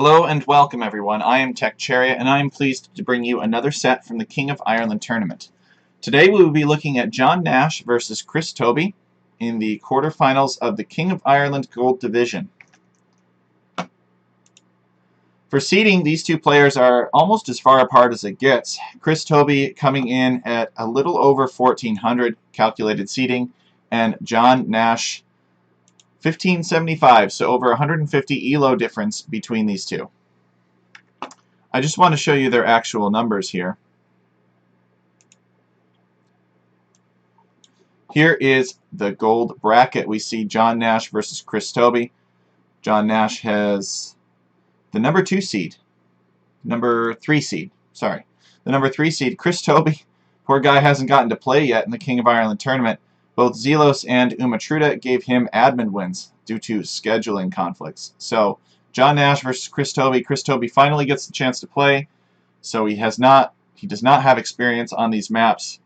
Hello and welcome everyone. I am Tech Chariot and I am pleased to bring you another set from the King of Ireland tournament. Today we will be looking at JohnNash versus Chris Toby in the quarterfinals of the King of Ireland Gold Division. For seeding, these two players are almost as far apart as it gets. Chris Toby coming in at a little over 1400 calculated seeding, and JohnNash 1575, so over 150 ELO difference between these two. I just want to show you their actual numbers here. Here is the gold bracket. We see JohnNash versus Chris Toby. JohnNash has the number 3 seed. The number 3 seed, Chris Toby. Poor guy hasn't gotten to play yet in the King of Ireland tournament. Both Zelos and Umatruda gave him admin wins due to scheduling conflicts. So JohnNash versus Chris Toby. Chris Toby finally gets the chance to play. So he does not have experience on these maps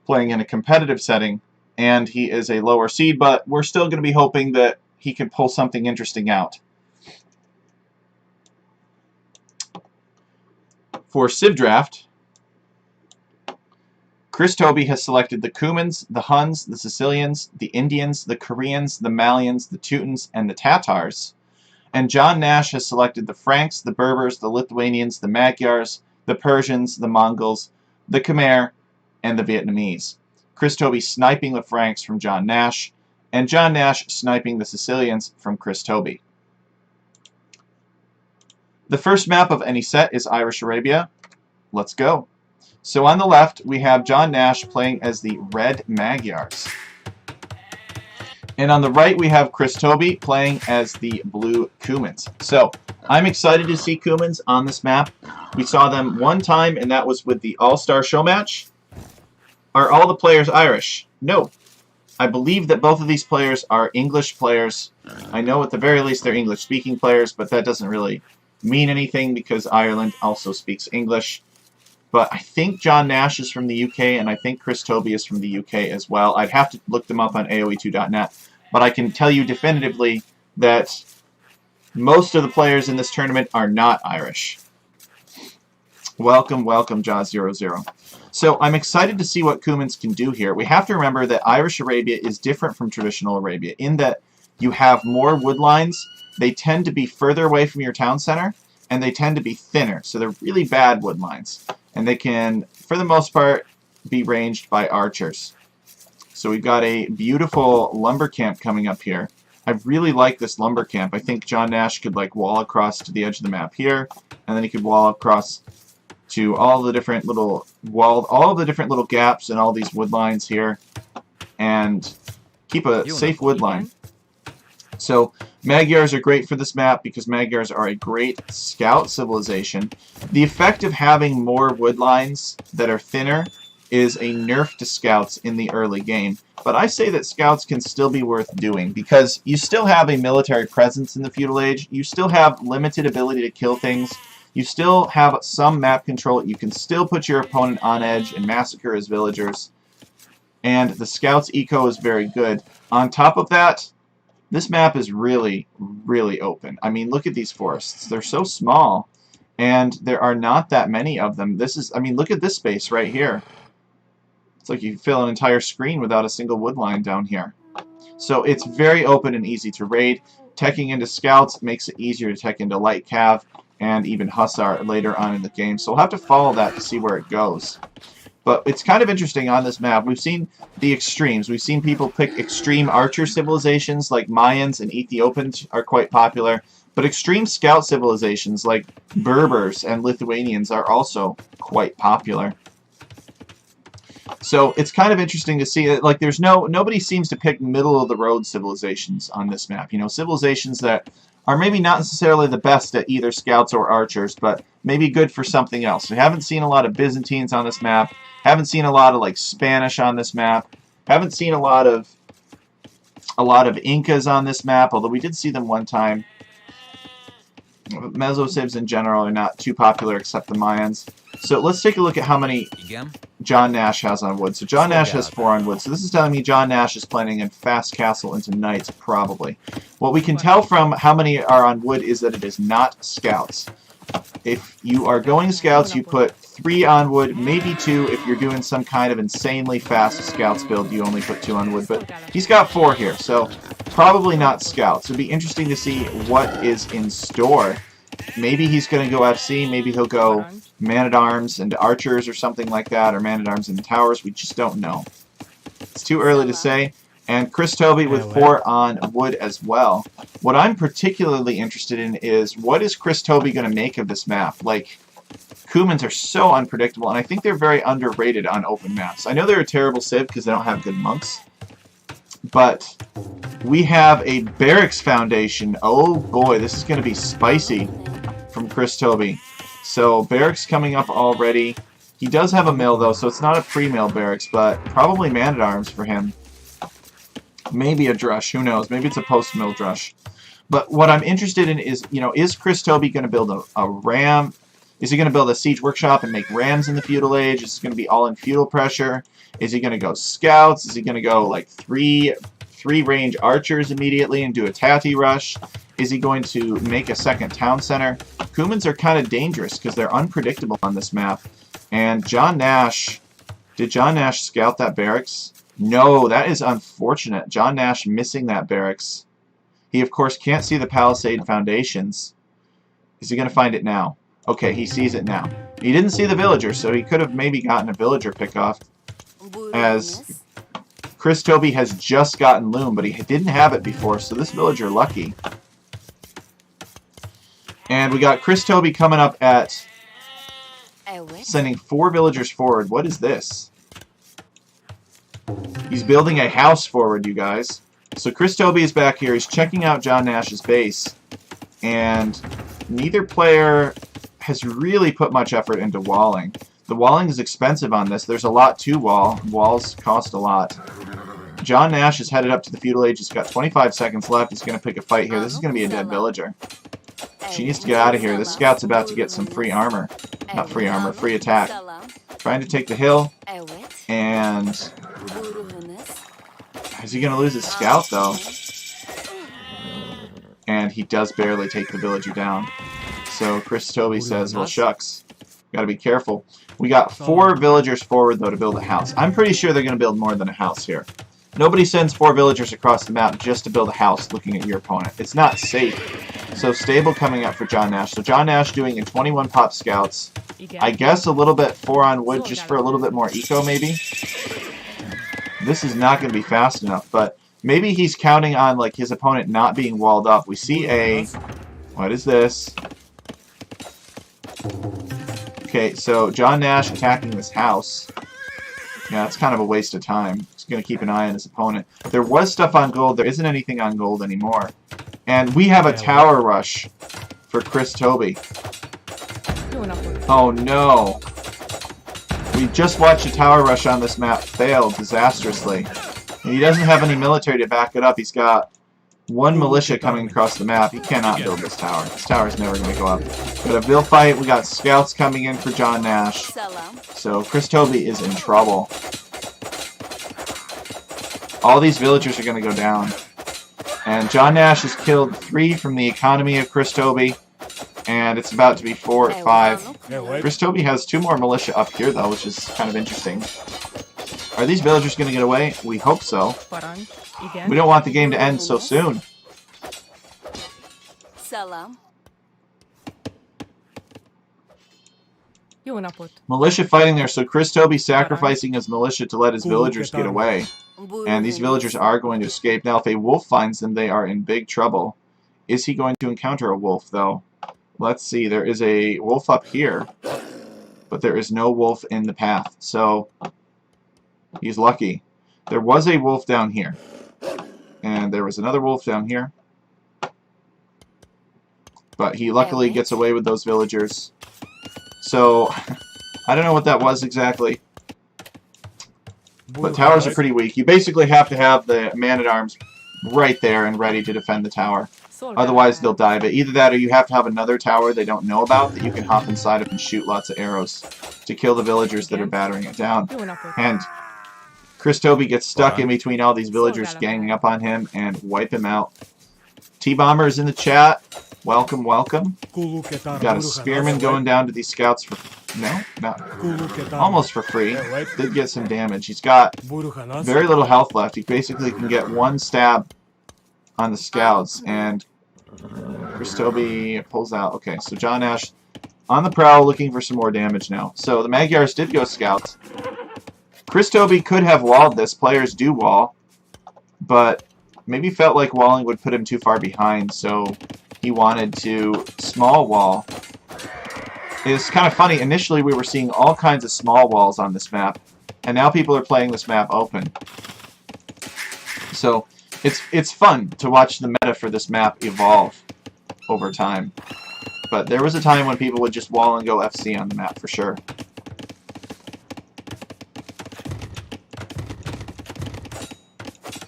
playing in a competitive setting, and he is a lower seed, but we're still going to be hoping that he can pull something interesting out. For Civ Draft, Chris Toby has selected the Cumans, the Huns, the Sicilians, the Indians, the Koreans, the Malians, the Teutons, and the Tatars. And JohnNash has selected the Franks, the Berbers, the Lithuanians, the Magyars, the Persians, the Mongols, the Khmer, and the Vietnamese. Chris Toby sniping the Franks from JohnNash, and JohnNash sniping the Sicilians from Chris Toby. The first map of any set is Irish Arabia. Let's go. So on the left, we have JohnNash playing as the Red Magyars. And on the right, we have Chris Toby playing as the Blue Cumans. So I'm excited to see Cumans on this map. We saw them one time, and that was with the All-Star Show match. Are all the players Irish? No. I believe that both of these players are English players. I know at the very least they're English-speaking players, but that doesn't really mean anything because Ireland also speaks English. But I think JohnNash is from the UK, and I think Chris Toby is from the UK as well. I'd have to look them up on AOE2.net. But I can tell you definitively that most of the players in this tournament are not Irish. Welcome, welcome, Jaws00. So I'm excited to see what Cumans can do here. We have to remember that Irish Arabia is different from traditional Arabia in that you have more wood lines. They tend to be further away from your town center, and they tend to be thinner. So they're really bad wood lines. And they can, for the most part, be ranged by archers. So we've got a beautiful lumber camp coming up here. I really like this lumber camp. I think JohnNash could like wall across to the edge of the map here, and then he could wall across to all the different little gaps and all these wood lines here, and keep a safe wood line. So Magyars are great for this map because Magyars are a great scout civilization. The effect of having more wood lines that are thinner is a nerf to scouts in the early game. But I say that scouts can still be worth doing because you still have a military presence in the feudal age. You still have limited ability to kill things. You still have some map control. You can still put your opponent on edge and massacre his villagers. And the scout's eco is very good. On top of that, this map is really, really open. I mean, look at these forests. They're so small, and there are not that many of them. Look at this space right here. It's like you fill an entire screen without a single wood line down here. So it's very open and easy to raid. Teching into scouts makes it easier to tech into light cav and even hussar later on in the game. So we'll have to follow that to see where it goes. But it's kind of interesting on this map. We've seen the extremes. We've seen people pick extreme archer civilizations like Mayans and Ethiopians are quite popular. But extreme scout civilizations like Berbers and Lithuanians are also quite popular. So it's kind of interesting to see that like nobody seems to pick middle of the road civilizations on this map. You know, civilizations that are maybe not necessarily the best at either scouts or archers, but maybe good for something else. We haven't seen a lot of Byzantines on this map. Haven't seen a lot of like Spanish on this map. Haven't seen a lot of Incas on this map, although we did see them one time. Mesosibs in general are not too popular except the Mayans. So let's take a look at how many JohnNash has on wood. So JohnNash has 4 on wood. So this is telling me JohnNash is planning in Fast Castle into Knights, probably. What we can tell from how many are on wood is that it is not Scouts. If you are going Scouts, you put 3 on wood, maybe 2. If you're doing some kind of insanely fast Scouts build, you only put 2 on wood. But he's got 4 here, so probably not Scouts. It'd be interesting to see what is in store. Maybe he's going to go FC, maybe he'll go Man-at-Arms and Archers or something like that, or Man-at-Arms and Towers. We just don't know. It's too early to say. And Chris Toby with 4 on wood as well. What I'm particularly interested in is, what is Chris Toby going to make of this map? Like, Cumans are so unpredictable, and I think they're very underrated on open maps. I know they're a terrible civ because they don't have good monks, but we have a Barracks Foundation. Oh boy, this is going to be spicy from Chris Toby. So Barracks coming up already. He does have a mill though, so it's not a pre-mill Barracks, but probably Man-at-Arms for him. Maybe a Drush, who knows? Maybe it's a post-mill Drush. But what I'm interested in is, you know, is Chris Toby going to build a ram? Is he going to build a siege workshop and make rams in the feudal age? Is it going to be all in feudal pressure? Is he going to go scouts? Is he going to go like three range archers immediately and do a tatty rush? Is he going to make a second town center? Cumans are kind of dangerous because they're unpredictable on this map. And JohnNash, did JohnNash scout that barracks? No, that is unfortunate. JohnNash missing that barracks. He of course can't see the palisade foundations. Is he going to find it now? Okay, he sees it now. He didn't see the villager, so he could have maybe gotten a villager pickoff, as Chris Toby has just gotten loom, but he didn't have it before, so this villager lucky. And we got Chris Toby coming up at sending 4 villagers forward. What is this? He's building a house forward, you guys. So Chris Toby is back here. He's checking out JohnNash's base, and neither player has really put much effort into walling. The walling is expensive on this. There's a lot to wall. Walls cost a lot. JohnNash is headed up to the feudal age. He's got 25 seconds left. He's going to pick a fight here. This is going to be a dead villager. She needs to get out of here. This scout's about to get some free armor. Not free armor, free attack. Trying to take the hill. And is he going to lose his scout, though? And he does barely take the villager down. So Chris Toby says, well, shucks. Got to be careful. We got 4 villagers forward, though, to build a house. I'm pretty sure they're going to build more than a house here. Nobody sends 4 villagers across the map just to build a house looking at your opponent. It's not safe. So stable coming up for JohnNash. So JohnNash doing in 21 pop scouts. I guess a little bit 4 on wood just for a little bit more eco, maybe. This is not going to be fast enough, but maybe he's counting on like his opponent not being walled up. We see a... What is this? Okay, so JohnNash attacking this house. Yeah, it's kind of a waste of time. He's going to keep an eye on his opponent. There was stuff on gold. There isn't anything on gold anymore. And we have a tower rush for Chris Toby. Oh no. We just watched a tower rush on this map fail disastrously. And he doesn't have any military to back it up. He's got 1 militia coming across the map. He cannot build this tower. This tower is never going to go up. Got a Vil fight. We got scouts coming in for JohnNash. So Chris Toby is in trouble. All these villagers are going to go down. And JohnNash has killed 3 from the economy of Chris Toby. And it's about to be 4 at 5. Chris Toby has 2 more militia up here, though, which is kind of interesting. Are these villagers going to get away? We hope so. We don't want the game to end so soon. Militia fighting there, so Chris Toby sacrificing his militia to let his villagers get away. And these villagers are going to escape. Now, if a wolf finds them, they are in big trouble. Is he going to encounter a wolf, though? Let's see. There is a wolf up here, but there is no wolf in the path. So, he's lucky. There was a wolf down here. And there was another wolf down here. But he luckily gets away with those villagers. So, I don't know what that was exactly. But towers are pretty weak. You basically have to have the man-at-arms right there and ready to defend the tower. Otherwise, they'll die. But either that or you have to have another tower they don't know about that you can hop inside of and shoot lots of arrows to kill the villagers that are battering it down. And Chris Toby gets stuck in between all these villagers ganging up on him and wipe him out. T-Bomber is in the chat. Welcome, welcome. Got a spearman going down to these scouts for... No, not... Almost for free. Did get some damage. He's got very little health left. He basically can get one stab on the scouts, and Chris Toby pulls out. Okay, so JohnNash on the prowl looking for some more damage now. So the Magyars did go scouts. Chris Toby could have walled this. Players do wall, but maybe felt like walling would put him too far behind, so he wanted to small wall. It's kind of funny. Initially, we were seeing all kinds of small walls on this map, and now people are playing this map open. So it's fun to watch the meta for this map evolve over time. But there was a time when people would just wall and go FC on the map for sure.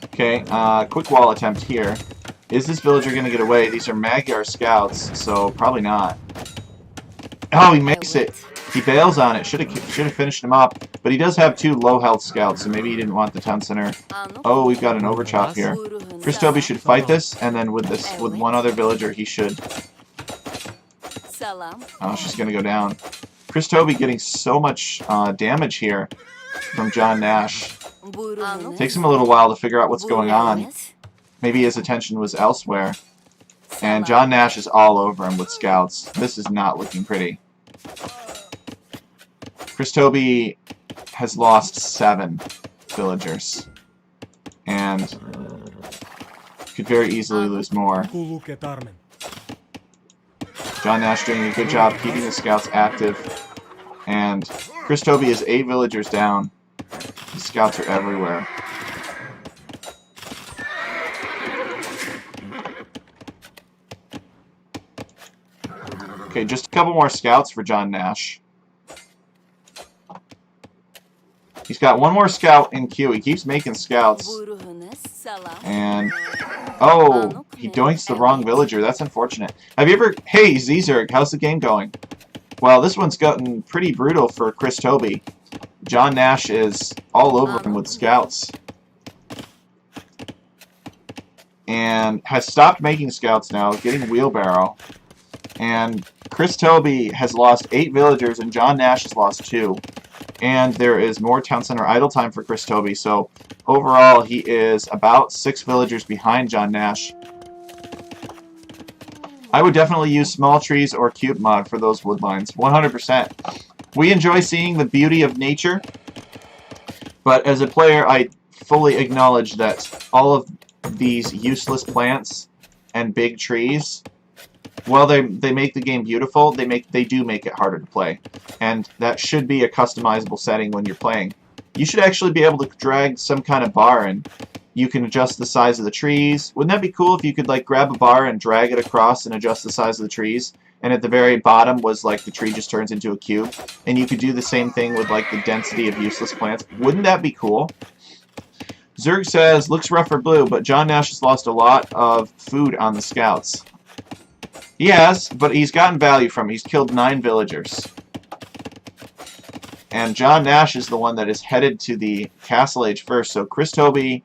Okay, quick wall attempt here. Is this villager going to get away? These are Magyar scouts, so probably not. Oh, he makes it. He bails on it. Should have finished him up. But he does have 2 low health scouts, so maybe he didn't want the town center. Oh, we've got an overchop here. Chris Toby should fight this, and then with one other villager, he should. Oh, she's going to go down. Chris Toby getting so much damage here from JohnNash. Takes him a little while to figure out what's going on. Maybe his attention was elsewhere. And JohnNash is all over him with scouts. This is not looking pretty. Chris Toby has lost 7 villagers. And could very easily lose more. JohnNash doing a good job keeping the scouts active. And Chris Toby is 8 villagers down. The scouts are everywhere. Okay, just a couple more scouts for JohnNash. He's got one more scout in queue. He keeps making scouts. And... oh, he doinks the wrong villager. That's unfortunate. Have you ever... hey, Zerg, how's the game going? Well, this one's gotten pretty brutal for Chris Toby. JohnNash is all over him with scouts. And has stopped making scouts now, getting wheelbarrow. And Chris Toby has lost 8 villagers, and JohnNash has lost 2. And there is more town center idle time for Chris Toby, so overall he is about 6 villagers behind JohnNash. I would definitely use small trees or cube mod for those woodlines, 100%. We enjoy seeing the beauty of nature, but as a player I fully acknowledge that all of these useless plants and big trees, while they make the game beautiful, they do make it harder to play. And that should be a customizable setting when you're playing. You should actually be able to drag some kind of bar, and you can adjust the size of the trees. Wouldn't that be cool if you could like grab a bar and drag it across and adjust the size of the trees? And at the very bottom was like the tree just turns into a cube. And you could do the same thing with like the density of useless plants. Wouldn't that be cool? Zerg says, looks rough for blue, but JohnNash has lost a lot of food on the scouts. He has, but he's gotten value from it. He's killed 9 villagers. And JohnNash is the one that is headed to the Castle Age first. So Chris Toby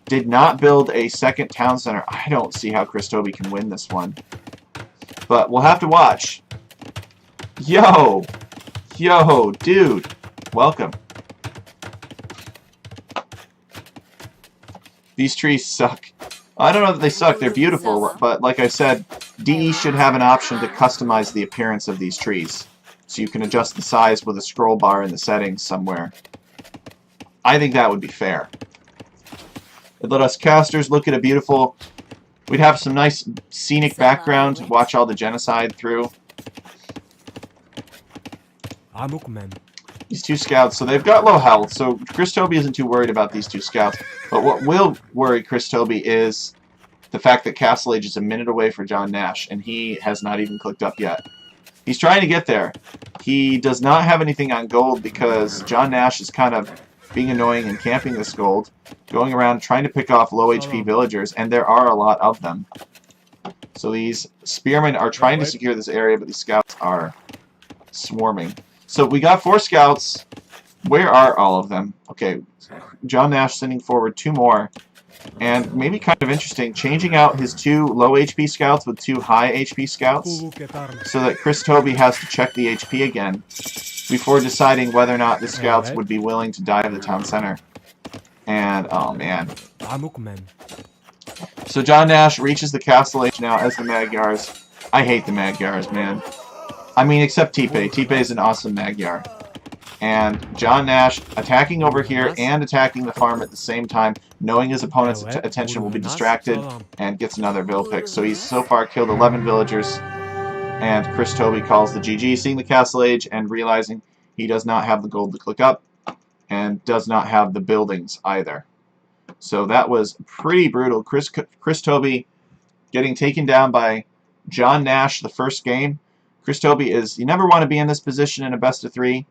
did not build a second town center. I don't see how Chris Toby can win this one. But we'll have to watch. Yo! Yo, dude! Welcome. These trees suck. I don't know that they suck, they're beautiful, but like I said, DE should have an option to customize the appearance of these trees. So you can adjust the size with a scroll bar in the settings somewhere. I think that would be fair. It'd let us casters look at a beautiful... we'd have some nice scenic background to watch all the genocide through. These 2 scouts, so they've got low health, so Chris Toby isn't too worried about these 2 scouts. But what will worry Chris Toby is the fact that Castle Age is a minute away for JohnNash, and he has not even clicked up yet. He's trying to get there. He does not have anything on gold because JohnNash is kind of being annoying and camping this gold, going around trying to pick off low HP villagers, and there are a lot of them. So these spearmen are trying to secure this area, but these scouts are swarming. So we got 4 scouts. Where are all of them? Okay, JohnNash sending forward 2 more. And maybe kind of interesting, changing out his 2 low HP scouts with 2 high HP scouts so that Chris Toby has to check the HP again before deciding whether or not the scouts would be willing to dive the town center. And, oh man. So JohnNash reaches the castle age now as the Magyars. I hate the Magyars, man. I mean, except Tipe. Tipe is an awesome Magyar. And JohnNash attacking over here and attacking the farm at the same time, knowing his opponent's attention will be distracted, and gets another vill pick. So he's so far killed 11 villagers, and Chris Toby calls the GG, seeing the castle age and realizing he does not have the gold to click up, and does not have the buildings either. So that was pretty brutal. Chris Toby getting taken down by JohnNash the first game. Chris Toby is, you never want to be in this position in a best of 3.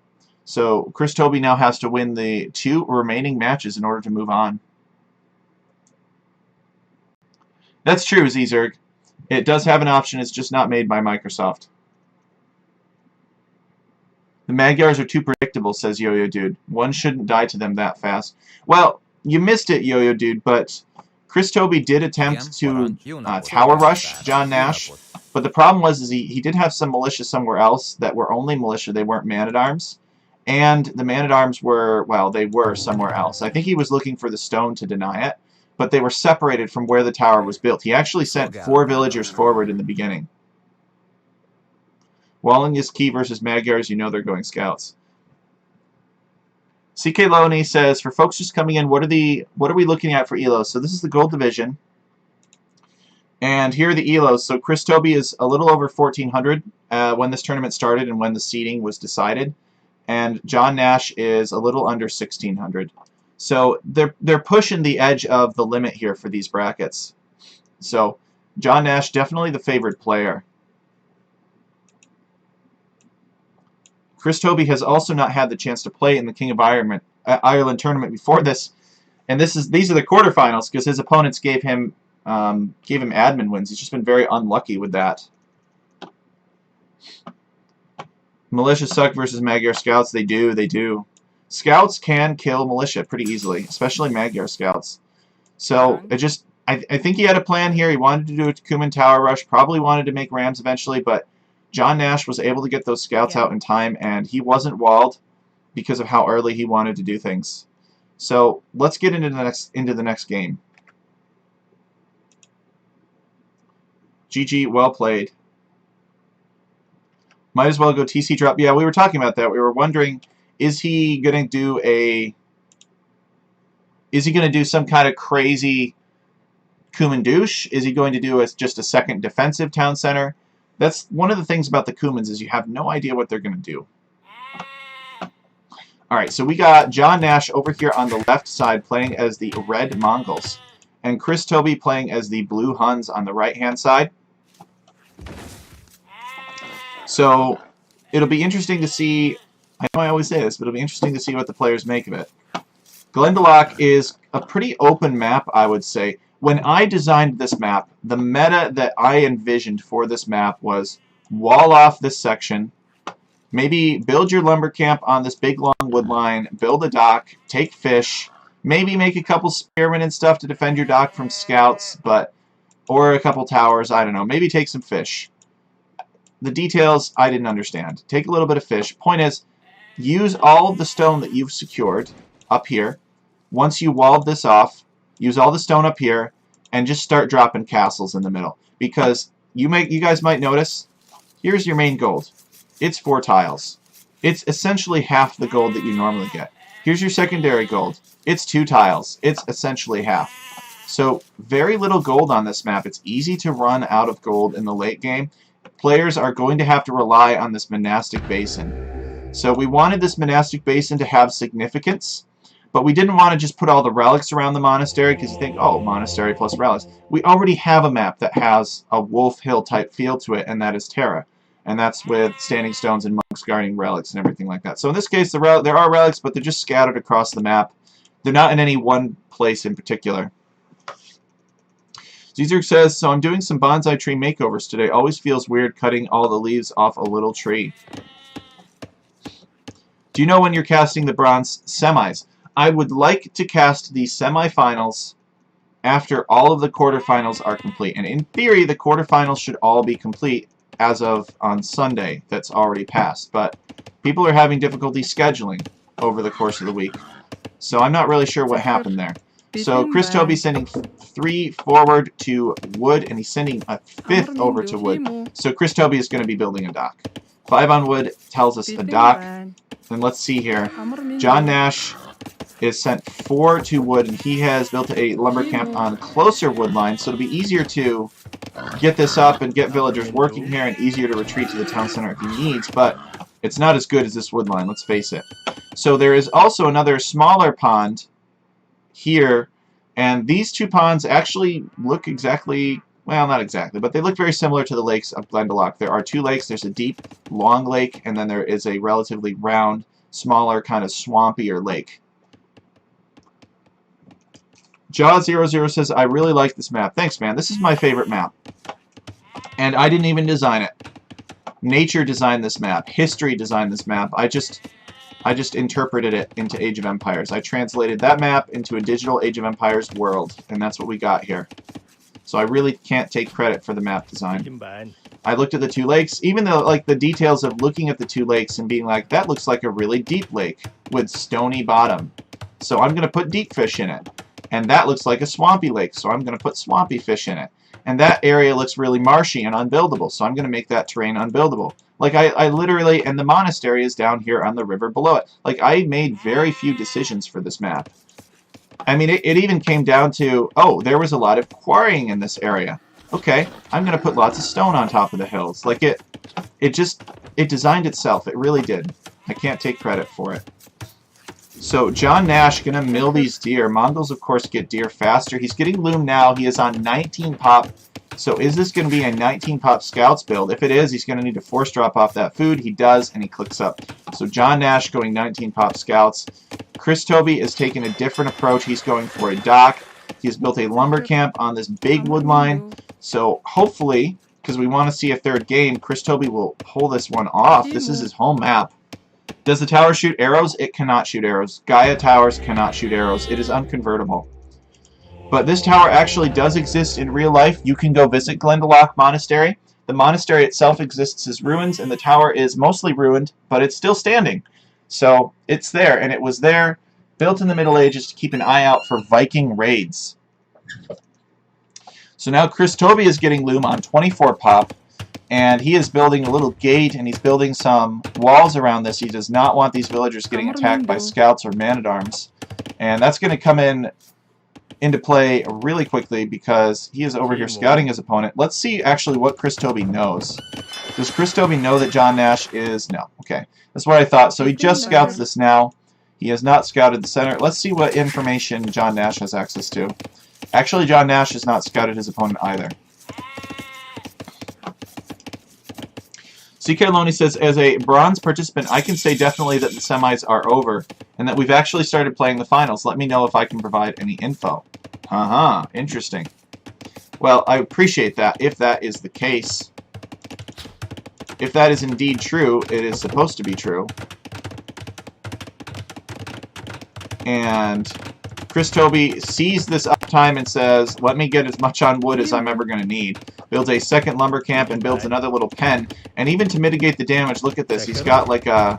So Chris Toby now has to win the 2 remaining matches in order to move on. That's true, Zerg. It does have an option, it's just not made by Microsoft. The Magyars are too predictable, says Yo-Yo Dude. One shouldn't die to them that fast. Well, you missed it, Yo-Yo Dude, but Chris Toby did attempt to tower rush JohnNash, but the problem was he did have some militia somewhere else that were only militia, they weren't man-at-arms. And the man-at-arms were, well, they were somewhere else. I think he was looking for the stone to deny it, but they were separated from where the tower was built. He actually sent 4 villagers forward in the beginning. Walling is key versus Magyars, you know they're going scouts. CK Loney says, for folks just coming in, what are we looking at for ELOs? So this is the gold division. And here are the ELOs. So Chris Toby is a little over 1,400 when this tournament started and when the seeding was decided. And JohnNash is a little under 1,600. So they're pushing the edge of the limit here for these brackets. So JohnNash definitely the favored player. Chris Toby has also not had the chance to play in the King of Ireland tournament before this, and these are the quarterfinals because his opponents gave him admin wins. He's just been very unlucky with that. Militia suck versus Magyar scouts. They do. Scouts can kill militia pretty easily, especially Magyar scouts. So I think he had a plan here. He wanted to do a Kuman tower rush, probably wanted to make rams eventually, but JohnNash was able to get those scouts out in time, and he wasn't walled because of how early he wanted to do things. So let's get into the next game. GG, well played. Might as well go TC drop. Yeah, we were talking about that. We were wondering, is he going to do some kind of crazy Kuman douche? Is he going to do just a second defensive town center? That's one of the things about the Kumans is you have no idea what they're going to do. Alright, so we got JohnNash over here on the left side playing as the Red Mongols. And Chris Toby playing as the Blue Huns on the right-hand side. So it'll be interesting to see, I know I always say this, but it'll be interesting to see what the players make of it. Glendalough is a pretty open map, I would say. When I designed this map, the meta that I envisioned for this map was wall off this section, maybe build your lumber camp on this big long wood line, build a dock, take fish, maybe make a couple spearmen and stuff to defend your dock from scouts, or a couple towers, I don't know, maybe take some fish. The details I didn't understand. Take a little bit of fish. Point is, use all of the stone that you've secured up here. Once you walled this off, use all the stone up here, and just start dropping castles in the middle. Because you guys might notice, here's your main gold. It's 4 tiles. It's essentially half the gold that you normally get. Here's your secondary gold. It's 2 tiles. It's essentially half. So very little gold on this map. It's easy to run out of gold in the late game. Players are going to have to rely on this monastic basin. So we wanted this monastic basin to have significance, but we didn't want to just put all the relics around the monastery because you think, oh, monastery plus relics. We already have a map that has a Wolf Hill type feel to it, and that is Terra. And that's with standing stones and monks guarding relics and everything like that. So in this case, there are relics, but they're just scattered across the map. They're not in any one place in particular. Caesar says, so I'm doing some bonsai tree makeovers today. Always feels weird cutting all the leaves off a little tree. Do you know when you're casting the bronze semis? I would like to cast the semifinals after all of the quarterfinals are complete. And in theory, the quarterfinals should all be complete as of on Sunday. That's already passed. But people are having difficulty scheduling over the course of the week. So I'm not really sure what happened there. So Chris Toby's sending 3 forward to wood, and he's sending a 5th over to wood. So Chris Toby is going to be building a dock. 5 on wood tells us a dock. Then let's see here. JohnNash is sent 4 to wood, and he has built a lumber camp on closer wood line, so it'll be easier to get this up and get villagers working here, and easier to retreat to the town center if he needs, but it's not as good as this wood line, let's face it. So there is also another smaller pond here, and these 2 ponds actually look exactly, well, not exactly, but they look very similar to the lakes of Glendalough. There are 2 lakes. There's a deep, long lake, and then there is a relatively round, smaller, kind of swampier lake. Jaw00 says, I really like this map. Thanks, man. This is my favorite map. And I didn't even design it. Nature designed this map. History designed this map. I just interpreted it into Age of Empires. I translated that map into a digital Age of Empires world, and that's what we got here. So I really can't take credit for the map design. I looked at the 2 lakes, even though like the details of looking at the 2 lakes and being like, that looks like a really deep lake with stony bottom. So I'm going to put deep fish in it. And that looks like a swampy lake, so I'm going to put swampy fish in it. And that area looks really marshy and unbuildable, so I'm going to make that terrain unbuildable. Like, I literally, and the monastery is down here on the river below it. Like, I made very few decisions for this map. I mean, it even came down to, oh, there was a lot of quarrying in this area. Okay, I'm going to put lots of stone on top of the hills. Like, it designed itself. It really did. I can't take credit for it. So JohnNash gonna mill these deer. Mongols, of course, get deer faster. He's getting loom now. He is on 19 pop. So is this going to be a 19 pop scouts build? If it is, he's going to need to force drop off that food. He does, and he clicks up. So JohnNash going 19 pop scouts. Chris Toby is taking a different approach. He's going for a dock. He's built a lumber camp on this big wood line. So hopefully, because we want to see a 3rd game, Chris Toby will pull this one off. This is his home map. Does the tower shoot arrows? It cannot shoot arrows. Gaia towers cannot shoot arrows. It is unconvertible. But this tower actually does exist in real life. You can go visit Glendalough Monastery. The monastery itself exists as ruins, and the tower is mostly ruined, but it's still standing. So it's there, and it was there, built in the Middle Ages to keep an eye out for Viking raids. So now Chris Toby is getting loom on 24 pop. And he is building a little gate, and he's building some walls around this. He does not want these villagers getting attacked by scouts or man-at-arms. And that's going to come into play really quickly because he is over here scouting his opponent. Let's see actually what Chris Toby knows. Does Chris Toby know that JohnNash is... No. Okay. That's what I thought. So he just scouts this now. He has not scouted the center. Let's see what information JohnNash has access to. Actually, JohnNash has not scouted his opponent either. CK Loney says, as a bronze participant, I can say definitely that the semis are over and that we've actually started playing the finals. Let me know if I can provide any info. Interesting. Well, I appreciate that if that is the case. If that is indeed true, it is supposed to be true. And Chris Toby sees this uptime and says, let me get as much on wood as I'm ever going to need. Builds a 2nd lumber camp and builds another little pen. And even to mitigate the damage, look at this. He's got like a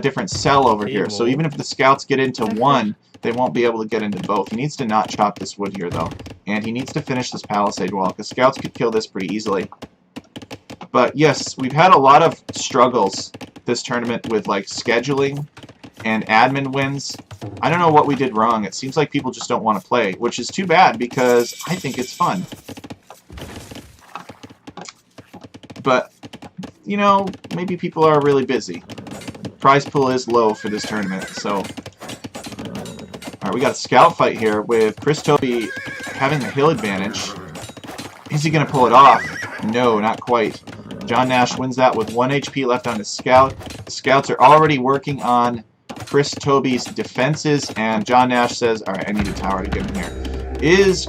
different cell over here. So even if the scouts get into one, they won't be able to get into both. He needs to not chop this wood here, though. And he needs to finish this palisade wall, because scouts could kill this pretty easily. But yes, we've had a lot of struggles this tournament with like scheduling and admin wins. I don't know what we did wrong. It seems like people just don't want to play, which is too bad because I think it's fun. But, you know, maybe people are really busy. Prize pool is low for this tournament, so... Alright, we got a scout fight here with Chris Toby having the hill advantage. Is he going to pull it off? No, not quite. JohnNash wins that with 1 HP left on his scout. The scouts are already working on Chris Toby's defenses, and JohnNash says, alright, I need a tower to get in here. Is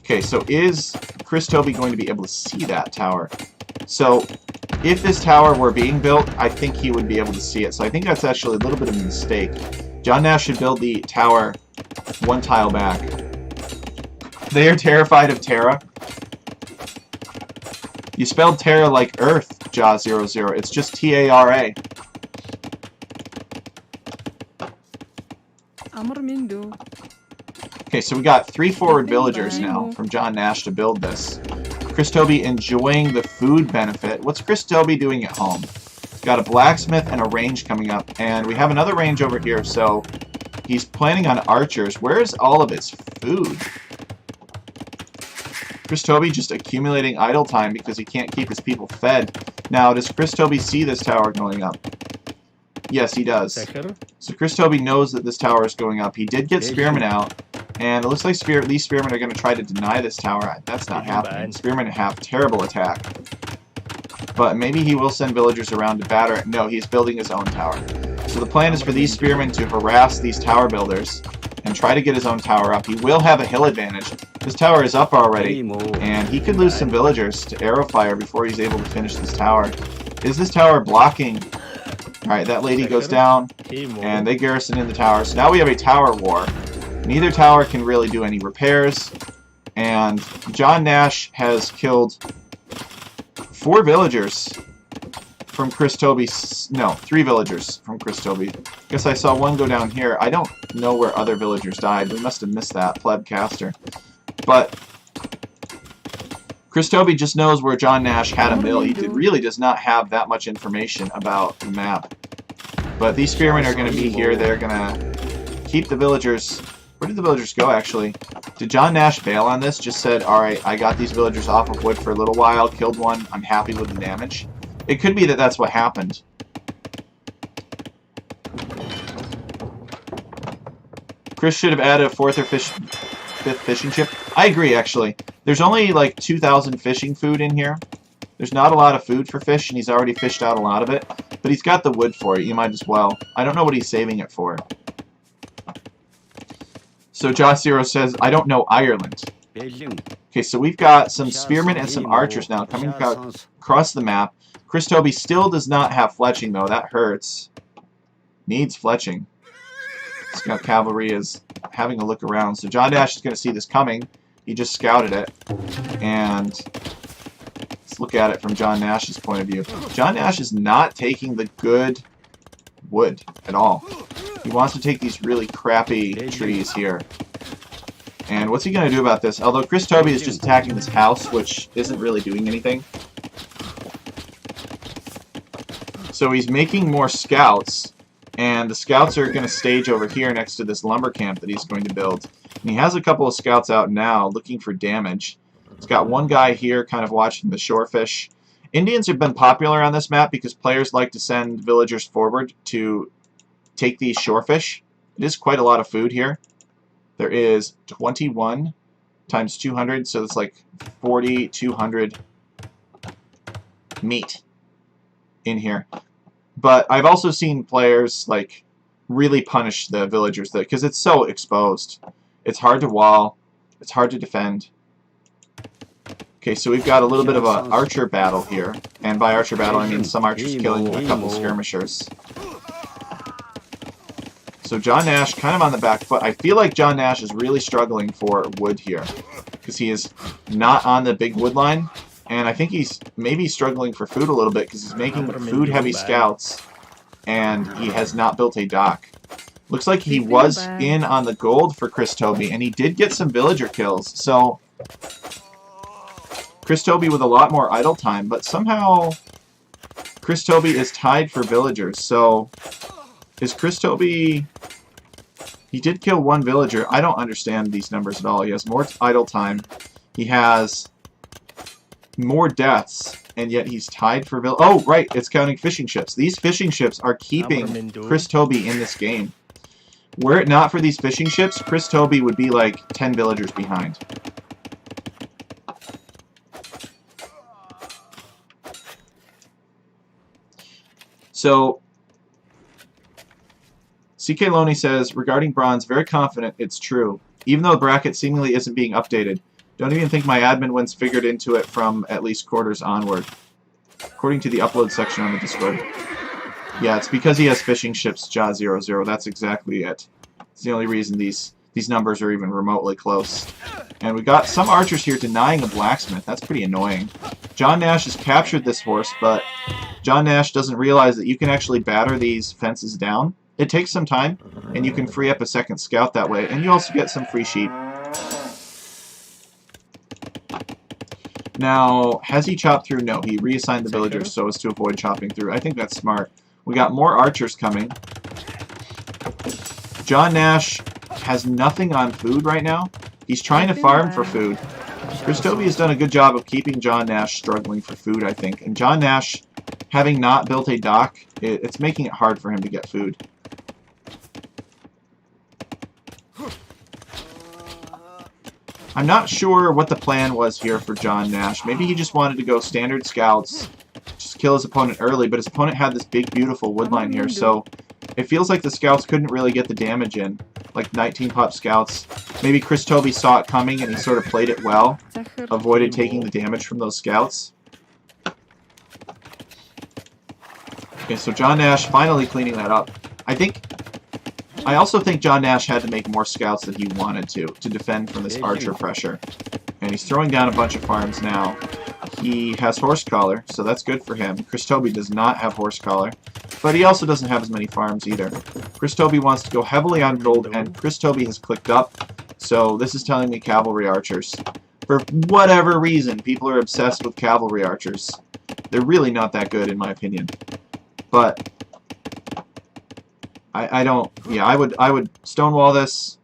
Okay, so is Chris Toby going to be able to see that tower? So if this tower were being built, I think he would be able to see it. So I think that's actually a little bit of a mistake. JohnNash should build the tower one tile back. They are terrified of Terra. You spelled Terra like Earth, Jaw00. It's just T-A-R-A. Okay, so we got 3 forward villagers now from JohnNash to build this. Chris Toby enjoying the food benefit. What's Chris Toby doing at home? Got a blacksmith and a range coming up, and we have another range over here, so he's planning on archers. Where's all of his food? Chris Toby just accumulating idle time because he can't keep his people fed. Now, does Chris Toby see this tower going up? Yes, he does. So Chris Toby knows that this tower is going up. He did get Spearmen out, and it looks like these Spearmen are going to try to deny this tower. That's not happening. Spearmen have terrible attack. But maybe he will send villagers around to batter it. No, he's building his own tower. So the plan is for these Spearmen to harass these tower builders and try to get his own tower up. He will have a hill advantage. This tower is up already, and he could lose some villagers to arrow fire before he's able to finish this tower. Is this tower blocking? Alright, that lady goes down, and they garrison in the tower. So now we have a tower war. Neither tower can really do any repairs, and JohnNash has killed 4 villagers from Chris Toby's... No, 3 villagers from Chris Toby. Guess I saw one go down here. I don't know where other villagers died. We must have missed that, Plebcaster. But Chris Toby just knows where JohnNash had a mill. He really does not have that much information about the map. But these Spearmen are going to be here. They're going to keep the villagers... Where did the villagers go, actually? Did JohnNash bail on this? Just said, alright, I got these villagers off of wood for a little while, killed one, I'm happy with the damage. It could be that that's what happened. Chris should have added a 4th or 5th fishing ship. I agree, actually. There's only like 2,000 fishing food in here. There's not a lot of food for fish, and he's already fished out a lot of it. But he's got the wood for it, you might as well. I don't know what he's saving it for. So Josh0 says, I don't know Ireland. Okay, so we've got some spearmen and some archers now coming across the map. Chris Toby still does not have fletching, though. That hurts. Needs fletching. Scout Cavalry is having a look around. So JohnNash is going to see this coming. He just scouted it. And let's look at it from JohnNash's point of view. JohnNash is not taking the good wood at all. He wants to take these really crappy trees here. And what's he going to do about this? Although Chris Toby is just attacking this house, which isn't really doing anything. So he's making more scouts, and the scouts are going to stage over here next to this lumber camp that he's going to build. And he has a couple of scouts out now looking for damage. He's got one guy here kind of watching the shorefish. Indians have been popular on this map because players like to send villagers forward to take these shorefish. It is quite a lot of food here. There is 21 times 200, so it's like 4,200 meat in here. But I've also seen players like really punish the villagers because it's so exposed. It's hard to wall. It's hard to defend. Okay, so we've got a little bit of an archer battle here. And by archer battle, I mean some archers killing a couple skirmishers. So JohnNash kind of on the back foot. I feel like JohnNash is really struggling for wood here. Because he is not on the big wood line. And I think he's maybe struggling for food a little bit because he's making food-heavy scouts. And he has not built a dock. Looks like he was in on the gold for Chris Toby. And he did get some villager kills. So Chris Toby with a lot more idle time. But somehow Chris Toby is tied for villagers. So is Chris Toby... He did kill one villager. I don't understand these numbers at all. He has more idle time. He has more deaths, and yet he's tied for Oh, right, it's counting fishing ships. These fishing ships are keeping Chris Toby in this game. Were it not for these fishing ships, Chris Toby would be like 10 villagers behind. So CK Loney says, regarding bronze, very confident it's true. Even though the bracket seemingly isn't being updated, Don't even think my admin one's figured into it from at least quarters onward. According to the upload section on the Discord. Yeah, it's because he has fishing ships, JA00. That's exactly it. It's the only reason these numbers are even remotely close. And we got some archers here denying a blacksmith. That's pretty annoying. JohnNash has captured this horse, but JohnNash doesn't realize that you can actually batter these fences down. It takes some time, and you can free up a second scout that way, and you also get some free sheep. Now, has he chopped through? No, he reassigned the villagers so as to avoid chopping through. I think that's smart. We got more archers coming. JohnNash has nothing on food right now. He's trying to farm for food. Christoby has done a good job of keeping JohnNash struggling for food, I think. And JohnNash, having not built a dock, it's making it hard for him to get food. I'm not sure what the plan was here for JohnNash. Maybe he just wanted to go standard scouts, just kill his opponent early, but his opponent had this big, beautiful woodline here, so it feels like the scouts couldn't really get the damage in, like 19-pop scouts. Maybe Christoby saw it coming and he sort of played it well, avoided taking the damage from those scouts. Okay, so JohnNash finally cleaning that up. I also think JohnNash had to make more scouts than he wanted to defend from this archer pressure. And he's throwing down a bunch of farms now. He has horse collar, so that's good for him. Christoby does not have horse collar, but he also doesn't have as many farms either. Christoby wants to go heavily on gold, and Christoby has clicked up, so this is telling me cavalry archers. For whatever reason, people are obsessed with cavalry archers. They're really not that good, in my opinion. But I would stonewall this,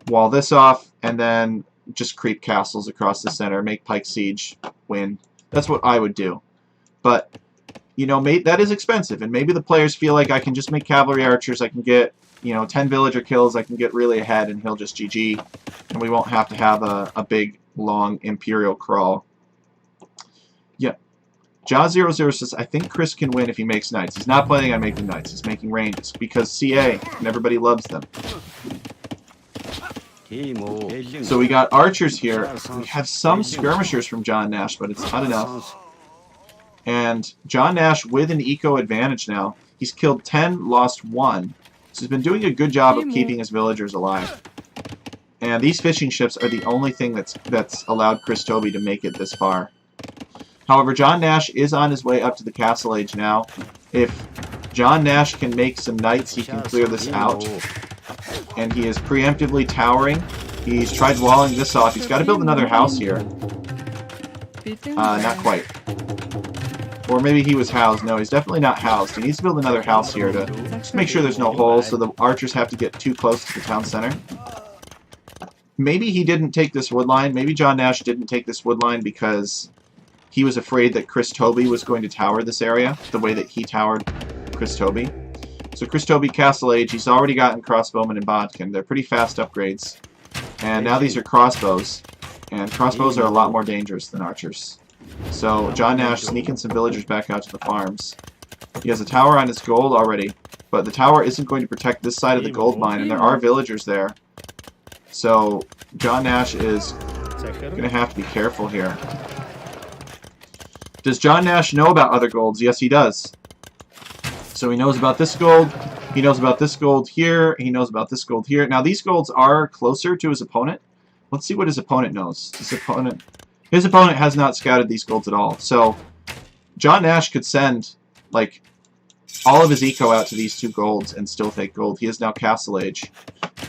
wall this off, and then just creep castles across the center, make pike siege, win. That's what I would do. But, you know, that is expensive, and maybe the players feel like I can just make cavalry archers, I can get, you know, 10 villager kills, I can get really ahead, and he'll just GG, and we won't have to have a big, long Imperial crawl. Yeah. JA00 says, I think Chris can win if he makes knights. He's not planning on making knights. He's making ranges because CA, and everybody loves them. So we got archers here. We have some skirmishers from JohnNash, but it's not enough. And JohnNash with an eco advantage now. He's killed 10, lost 1. So he's been doing a good job of keeping his villagers alive. And these fishing ships are the only thing that's allowed Christoby to make it this far. However, JohnNash is on his way up to the castle age now. If JohnNash can make some knights, he can clear this out. And he is preemptively towering. He's tried walling this off. He's got to build another house here. Not quite. Or maybe he was housed. No, he's definitely not housed. He needs to build another house here to just make sure there's no holes so the archers have to get too close to the town center. Maybe he didn't take this woodline. Maybe JohnNash didn't take this woodline because he was afraid that Christoby was going to tower this area the way that he towered Christoby. So Christoby Castle Age, he's already gotten crossbowmen and bodkin. They're pretty fast upgrades. And now these are crossbows. And crossbows are a lot more dangerous than archers. So JohnNash sneaking some villagers back out to the farms. He has a tower on his gold already, but the tower isn't going to protect this side of the gold mine, and there are villagers there. So JohnNash is going to have to be careful here. Does JohnNash know about other golds? Yes, he does. So he knows about this gold, he knows about this gold here, he knows about this gold here. Now these golds are closer to his opponent. Let's see what his opponent knows. His opponent has not scouted these golds at all. So JohnNash could send like all of his eco out to these two golds and still take gold. He is now Castle Age.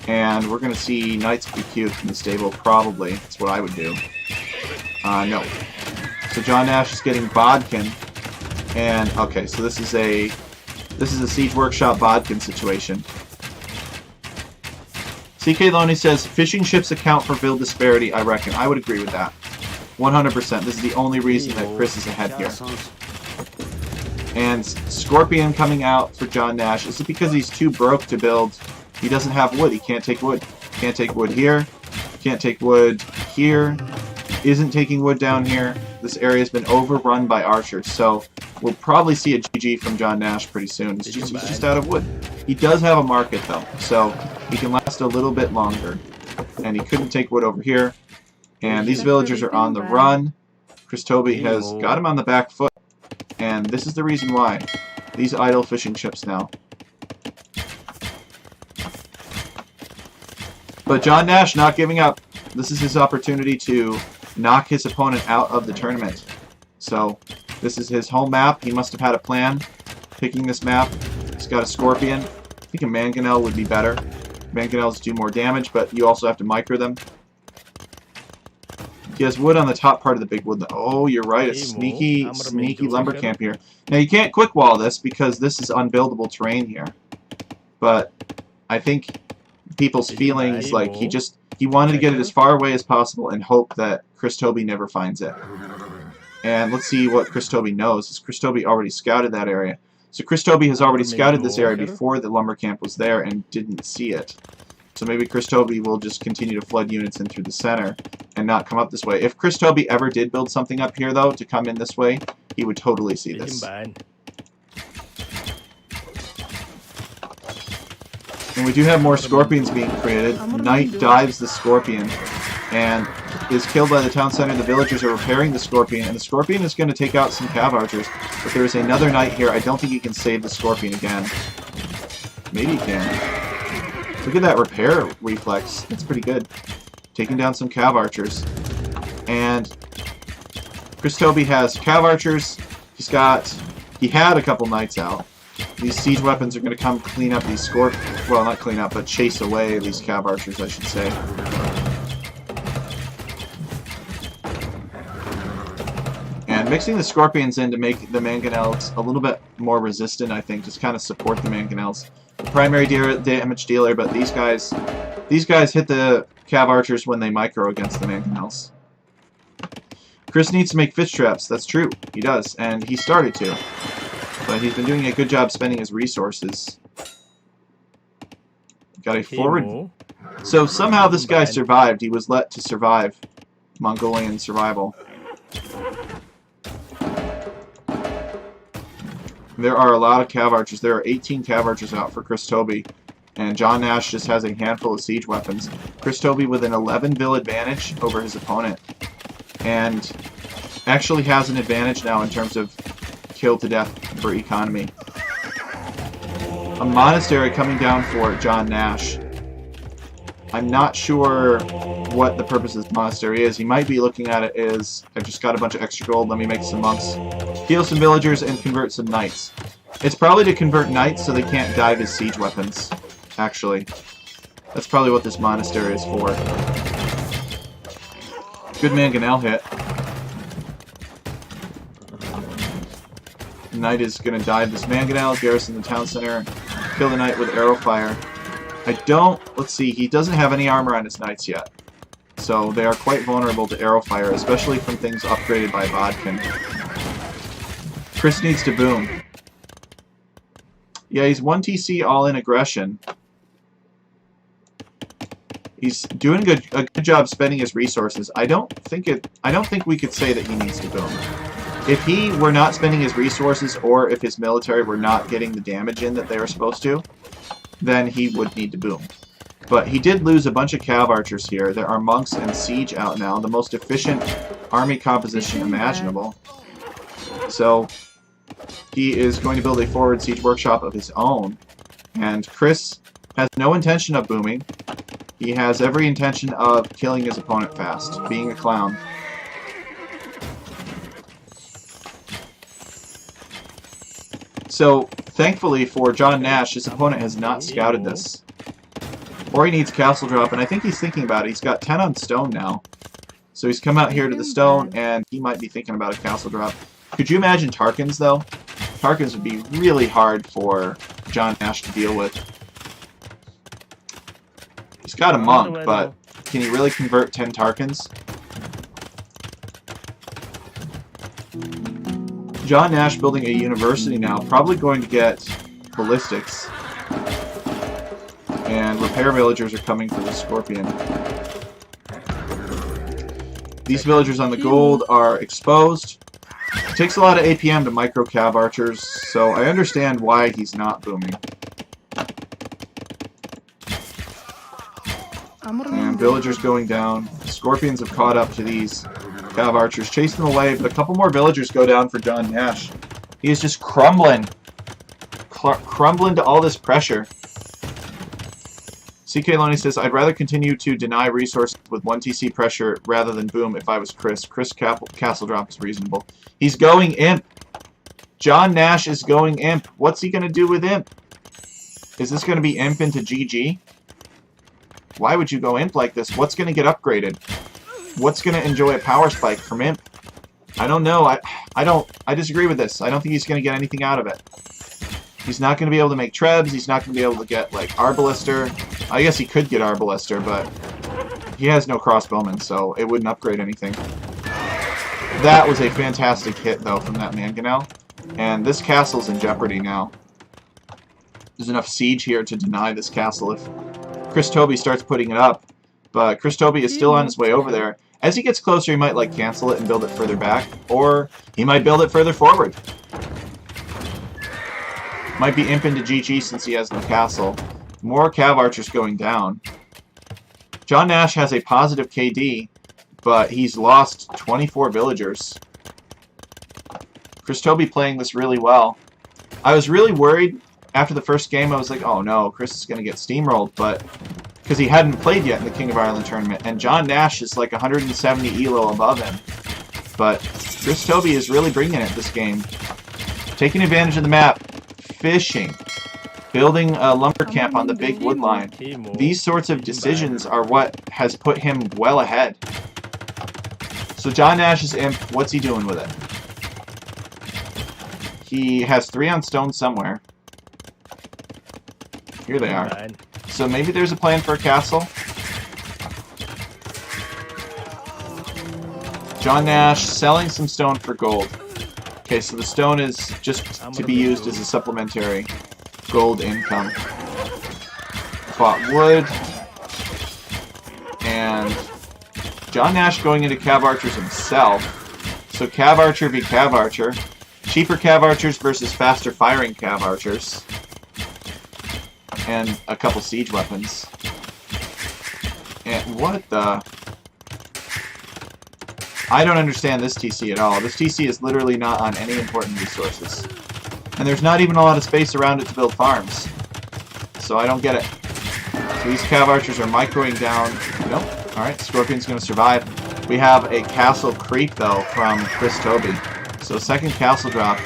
And we're going to see Knights be cute in the stable, probably. That's what I would do. No. So JohnNash is getting bodkin. And, okay, so this is a Siege Workshop bodkin situation. CK Loney says, fishing ships account for build disparity, I reckon. I would agree with that. 100%. This is the only reason that Chris is ahead here. And Scorpion coming out for JohnNash. Is it because he's too broke to build? He doesn't have wood. He can't take wood. Can't take wood here. Can't take wood here. Isn't taking wood down here. This area has been overrun by archers. So we'll probably see a GG from JohnNash pretty soon. He's just out of wood. He does have a market though. So he can last a little bit longer. And he couldn't take wood over here. And these villagers are on the run. Chris Toby has got him on the back foot. And this is the reason why. These idle fishing ships now. But JohnNash not giving up. This is his opportunity to knock his opponent out of the tournament. So, this is his home map. He must have had a plan picking this map. He's got a Scorpion. I think a Mangonel would be better. Mangonels do more damage, but you also have to micro them. He has wood on the top part of the big wood. Oh, you're right. A sneaky lumber camp here. Now, you can't quick wall this because this is unbuildable terrain here. But I think people's feelings, like, he wanted to get it as far away as possible and hope that Chris Toby never finds it. And let's see what Chris Toby knows. Has Chris Toby already scouted that area? So Chris Toby has already scouted this area before the lumber camp was there and didn't see it. So maybe Chris Toby will just continue to flood units in through the center and not come up this way. If Chris Toby ever did build something up here, though, to come in this way, he would totally see this. And we do have more Scorpions being created. Knight dives the Scorpion and is killed by the town center. The villagers are repairing the Scorpion, and the Scorpion is going to take out some Cav Archers. But there is another Knight here. I don't think he can save the Scorpion again. Maybe he can. Look at that repair reflex. That's pretty good. Taking down some Cav Archers. And Chris Toby has Cav Archers. He had a couple Knights out. These siege weapons are going to come clean up these well, not clean up, but chase away these Cav Archers, I should say. And mixing the Scorpions in to make the Mangonels a little bit more resistant, I think, just kind of support the Mangonels. The primary damage dealer, but these guys hit the Cav Archers when they micro against the Mangonels. Chris needs to make fish traps. That's true. He does, and he started to. But he's been doing a good job spending his resources. Got a forward. So somehow this guy survived. He was let to survive Mongolian survival. There are a lot of Cav Archers. There are 18 Cav Archers out for Chris Toby. And JohnNash just has a handful of siege weapons. Chris Toby with an 11 bill advantage over his opponent. And actually has an advantage now in terms of kill to death for economy. A monastery coming down for JohnNash. I'm not sure what the purpose of this monastery is. He might be looking at it as, I've just got a bunch of extra gold, let me make some monks. Heal some villagers and convert some knights. It's probably to convert knights so they can't dive as siege weapons, actually. That's probably what this monastery is for. Good Mangonel hit. The knight is going to dive this Mangonel, garrison the town center, kill the knight with arrow fire. Let's see, he doesn't have any armor on his knights yet. So they are quite vulnerable to arrow fire, especially from things upgraded by Vodkin. Chris needs to boom. Yeah, he's 1 TC all in aggression. He's doing a good job spending his resources. I don't think we could say that he needs to boom. If he were not spending his resources, or if his military were not getting the damage in that they were supposed to, then he would need to boom. But he did lose a bunch of Cav Archers here. There are monks and siege out now, the most efficient army composition imaginable. So he is going to build a forward siege workshop of his own. And Chris has no intention of booming. He has every intention of killing his opponent fast, being a clown. So, thankfully for JohnNash, his opponent has not scouted this. Or he needs castle drop, and I think he's thinking about it. He's got 10 on stone now. So he's come out here to the stone, and he might be thinking about a castle drop. Could you imagine Tarkans, though? Tarkans would be really hard for JohnNash to deal with. He's got a monk, but can he really convert 10 Tarkans? JohnNash building a university now, probably going to get ballistics. And repair villagers are coming for the Scorpion. These villagers on the gold are exposed. It takes a lot of APM to micro Cav Archers, so I understand why he's not booming. And And villagers going down. Scorpions have caught up to these Cav Archers, chasing them away, but a couple more villagers go down for JohnNash. He is just crumbling. Crumbling to all this pressure. CK Loney says, I'd rather continue to deny resources with 1 TC pressure rather than boom if I was Chris. Chris castle drop is reasonable. He's going imp. JohnNash is going imp. What's he going to do with imp? Is this going to be imp into GG? Why would you go imp like this? What's going to get upgraded? What's going to enjoy a power spike from imp? I don't know. I disagree with this. I don't think he's going to get anything out of it. He's not going to be able to make trebs. He's not going to be able to get, like, Arbalister. I guess he could get Arbalister, but he has no crossbowman, so it wouldn't upgrade anything. That was a fantastic hit, though, from that Mangonel. And this castle's in jeopardy now. There's enough siege here to deny this castle if Chris Toby starts putting it up. But Chris Toby is still on his way over there. As he gets closer, he might, like, cancel it and build it further back. Or he might build it further forward. Might be imp into GG since he has no castle. More Cav Archers going down. JohnNash has a positive KD, but he's lost 24 villagers. Chris Toby playing this really well. I was really worried after the first game. I was like, oh no, Chris is going to get steamrolled, but because he hadn't played yet in the King of Ireland tournament, and JohnNash is like 170 elo above him. But Chris Toby is really bringing it this game. Taking advantage of the map. Fishing, building a lumber camp on the big wood line. These sorts of decisions are what has put him well ahead. So JohnNash is imp. What's he doing with it? He has 3 on stone somewhere. Here they are. So maybe there's a plan for a castle. JohnNash selling some stone for gold. Okay, so the stone is just to be used as a supplementary gold income. Bought wood. And JohnNash going into Cav Archers himself. So Cav Archer v Cav Archer. Cheaper Cav Archers versus faster firing Cav Archers. And a couple siege weapons. And what the... I don't understand this TC at all. This TC is literally not on any important resources. And there's not even a lot of space around it to build farms. So I don't get it. So these Cav Archers are microing down. Nope. Alright, Scorpion's going to survive. We have a castle creep, though, from Chris Toby. So second castle drop.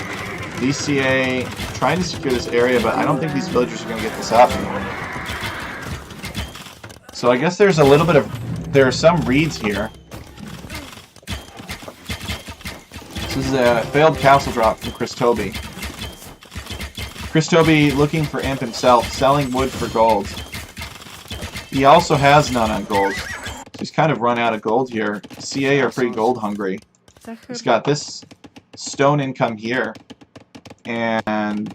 DCA trying to secure this area, but I don't think these villagers are going to get this up. So I guess there's a little bit of... There are some reads here. This is a failed castle drop from Chris Toby. Chris Toby looking for imp himself, selling wood for gold. He also has none on gold. So he's kind of run out of gold here. CA are pretty gold hungry. He's got this stone income here. And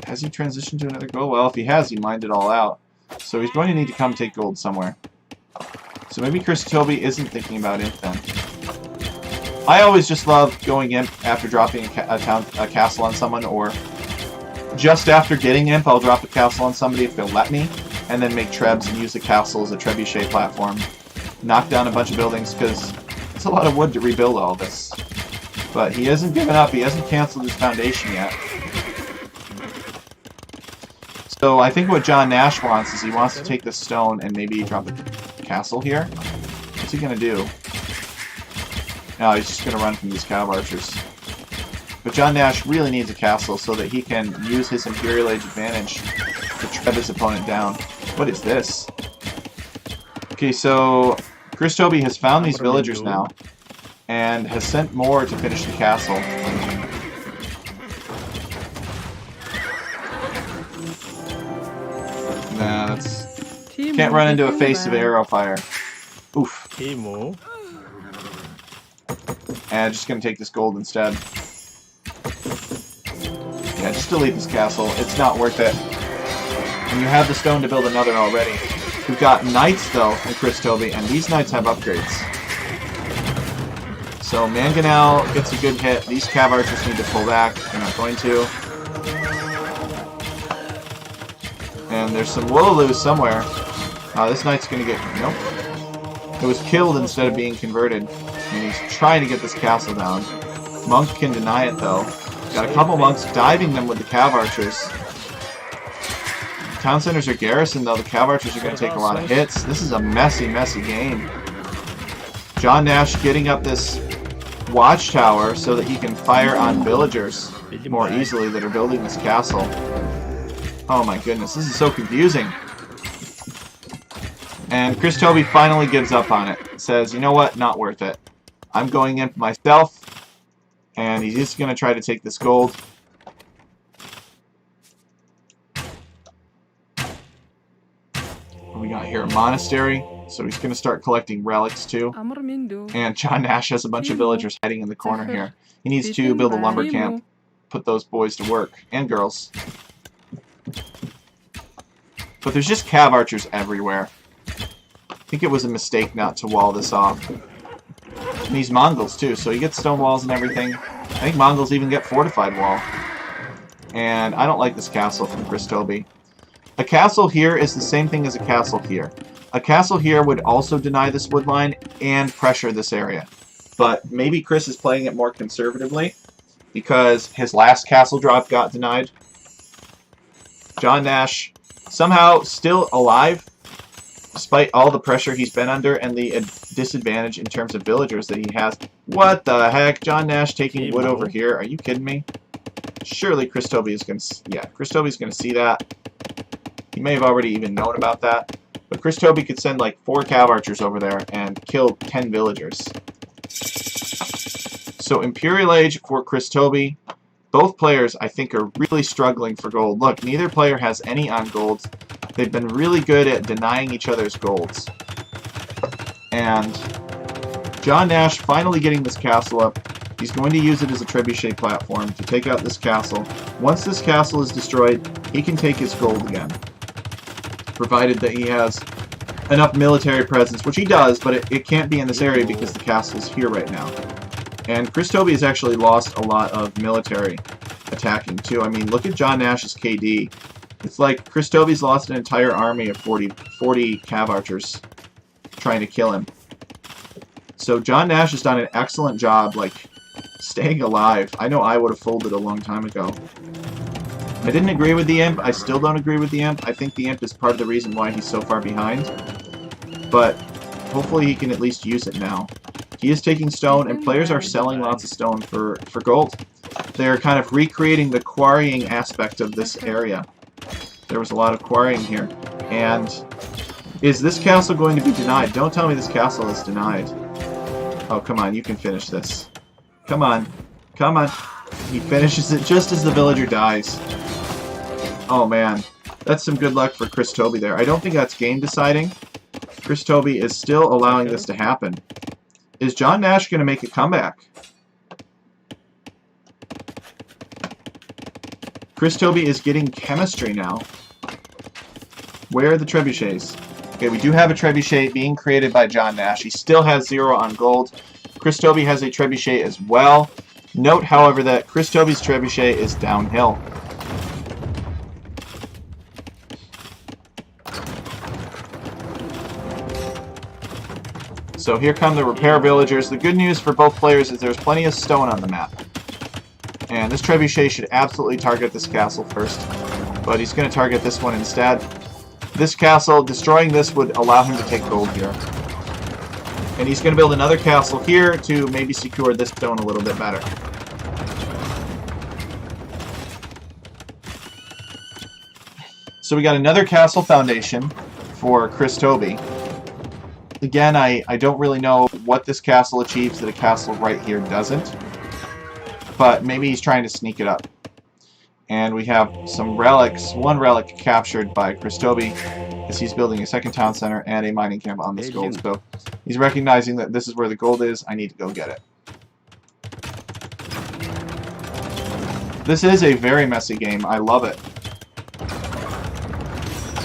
has he transitioned to another gold? Well, if he has, he mined it all out. So he's going to need to come take gold somewhere. So maybe Chris Toby isn't thinking about imp then. I always just love going imp after dropping a castle on someone, or just after getting imp, I'll drop a castle on somebody if they'll let me, and then make trebs and use the castle as a trebuchet platform. Knock down a bunch of buildings, because it's a lot of wood to rebuild all this. But he hasn't given up, he hasn't cancelled his foundation yet. So I think what JohnNash wants is he wants to take this stone and maybe drop a castle here. What's he going to do? No, he's just going to run from these Cav Archers. But JohnNash really needs a castle so that he can use his Imperial Age advantage to treb his opponent down. What is this? Okay, so Chris Toby has found these villagers now and has sent more to finish the castle. Nah, that's... Can't run into a face of arrow fire. Oof. And just gonna take this gold instead. Yeah, just delete this castle. It's not worth it. And you have the stone to build another already. We've got knights, though, in Chris Toby, and these knights have upgrades. So Mangonel gets a good hit. These Cav Archers need to pull back. They're not going to. And there's some Wooloo somewhere. This knight's gonna get... Nope. It was killed instead of being converted. And he's trying to get this castle down. Monk can deny it, though. Got a couple monks diving them with the cav archers. Town centers are garrisoned, though. The cav archers are going to take a lot of hits. This is a messy, messy game. JohnNash getting up this watchtower so that he can fire on villagers more easily that are building this castle. Oh my goodness, this is so confusing. And Chris Toby finally gives up on it. Says, you know what, not worth it. I'm going in for myself. And he's just going to try to take this gold. We got here a monastery. So he's going to start collecting relics too. And JohnNash has a bunch of villagers hiding in the corner here. He needs to build a lumber camp. Put those boys to work. And girls. But there's just cav archers everywhere. I think it was a mistake not to wall this off. And these Mongols too, so you get stone walls and everything. I think Mongols even get fortified wall. And I don't like this castle from Chris Toby. A castle here is the same thing as a castle here. A castle here would also deny this wood line and pressure this area. But maybe Chris is playing it more conservatively because his last castle drop got denied. JohnNash somehow still alive despite all the pressure he's been under and the disadvantage in terms of villagers that he has. What the heck? JohnNash taking wood over here. Are you kidding me? Surely Chris Toby is going to... Yeah, Chris Toby's going to see that. He may have already even known about that. But Chris Toby could send like 4 cav archers over there and kill 10 villagers. So Imperial Age for Chris Toby. Both players, I think, are really struggling for gold. Look, neither player has any on golds. They've been really good at denying each other's golds. And JohnNash finally getting this castle up. He's going to use it as a trebuchet platform to take out this castle. Once this castle is destroyed, he can take his gold again. Provided that he has enough military presence, which he does, but it can't be in this area because the castle's here right now. And Chris Toby has actually lost a lot of military attacking too. I mean, look at JohnNash's KD. It's like Chris Toby's lost an entire army of 40 cav archers trying to kill him. So JohnNash has done an excellent job, like, staying alive. I know I would have folded a long time ago. I didn't agree with the Imp. I still don't agree with the Imp. I think the Imp is part of the reason why he's so far behind. But hopefully he can at least use it now. He is taking stone, and players are selling lots of stone for gold. They're kind of recreating the quarrying aspect of this area. There was a lot of quarrying here. And is this castle going to be denied? Don't tell me this castle is denied. Oh, come on. You can finish this. Come on. Come on. He finishes it just as the villager dies. Oh man, that's some good luck for Chris Toby there. I don't think that's game deciding. Chris Toby is still allowing this to happen. Is JohnNash going to make a comeback? Chris Toby is getting chemistry now. Where are the trebuchets? Okay, we do have a trebuchet being created by JohnNash. He still has 0 on gold. Chris Toby has a trebuchet as well. Note, however, that Chris Toby's trebuchet is downhill. So here come the repair villagers. The good news for both players is there's plenty of stone on the map. And this trebuchet should absolutely target this castle first. But he's going to target this one instead. This castle, destroying this would allow him to take gold here. And he's going to build another castle here to maybe secure this stone a little bit better. So we got another castle foundation for Chris Toby. Again, I don't really know what this castle achieves that a castle right here doesn't. But maybe he's trying to sneak it up. And we have some relics, one relic captured by Chris Toby as he's building a second town center and a mining camp on this gold. So he's recognizing that this is where the gold is. I need to go get it. This is a very messy game. I love it.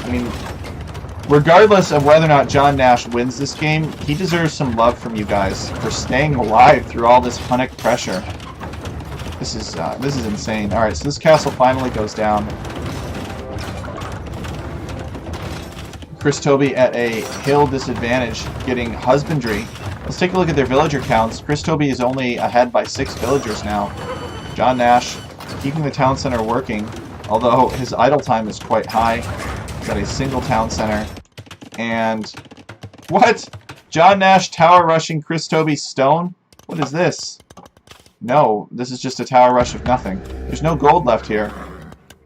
I mean, regardless of whether or not JohnNash wins this game, he deserves some love from you guys for staying alive through all this Hunnic pressure. This is insane. Alright, so this castle finally goes down. Chris Toby at a hill disadvantage, getting husbandry. Let's take a look at their villager counts. Chris Toby is only ahead by 6 villagers now. JohnNash keeping the town center working, although his idle time is quite high. He's got a single town center. And what? JohnNash tower rushing Chris Toby's stone? What is this? No, this is just a tower rush of nothing. There's no gold left here,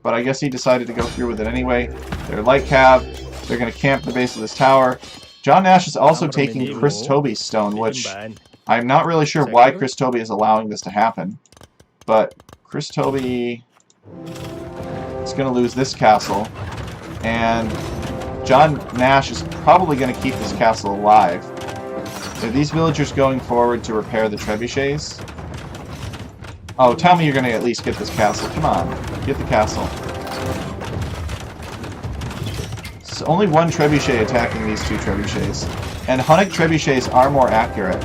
but I guess he decided to go through with it anyway. They're light cav. They're going to camp the base of this tower. JohnNash is also taking Chris Toby's stone, which I'm not really sure why Chris Toby is allowing this to happen. But Chris Toby is going to lose this castle, and JohnNash is probably going to keep this castle alive. Are these villagers going forward to repair the trebuchets? Oh, tell me you're going to at least get this castle. Come on, get the castle. So only one trebuchet attacking these 2 trebuchets. And Hunnic trebuchets are more accurate.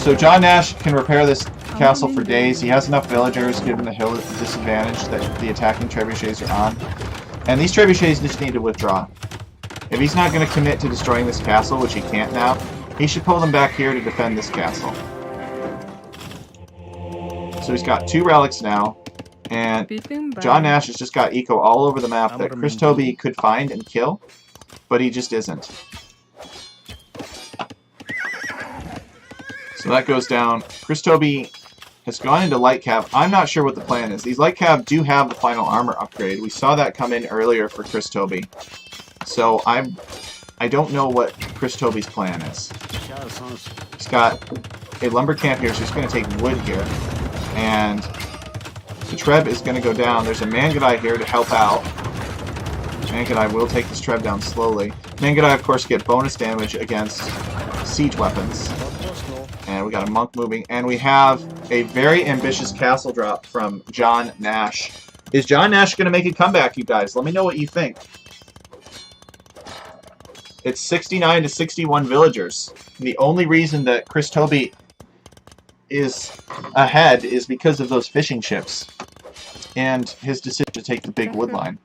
So JohnNash can repair this castle for days. He has enough villagers given the hill disadvantage that the attacking trebuchets are on. And these trebuchets just need to withdraw. If he's not going to commit to destroying this castle, which he can't now, he should pull them back here to defend this castle. So he's got 2 relics now, and JohnNash has just got eco all over the map that Chris Toby could find and kill, but he just isn't. So that goes down. Chris Toby has gone into light cav. I'm not sure what the plan is. These light cav do have the final armor upgrade. We saw that come in earlier for Chris Toby. So I don't know what Chris Toby's plan is. He's got a lumber camp here, so he's going to take wood here. And the Treb is going to go down. There's a Mangadai here to help out. Mangadai will take this Treb down slowly. Mangadai, of course, get bonus damage against siege weapons. And we got a monk moving. And we have a very ambitious castle drop from JohnNash. Is JohnNash going to make a comeback, you guys? Let me know what you think. It's 69 to 61 villagers. And the only reason that Chris Toby is ahead is because of those fishing ships and his decision to take the big wood line.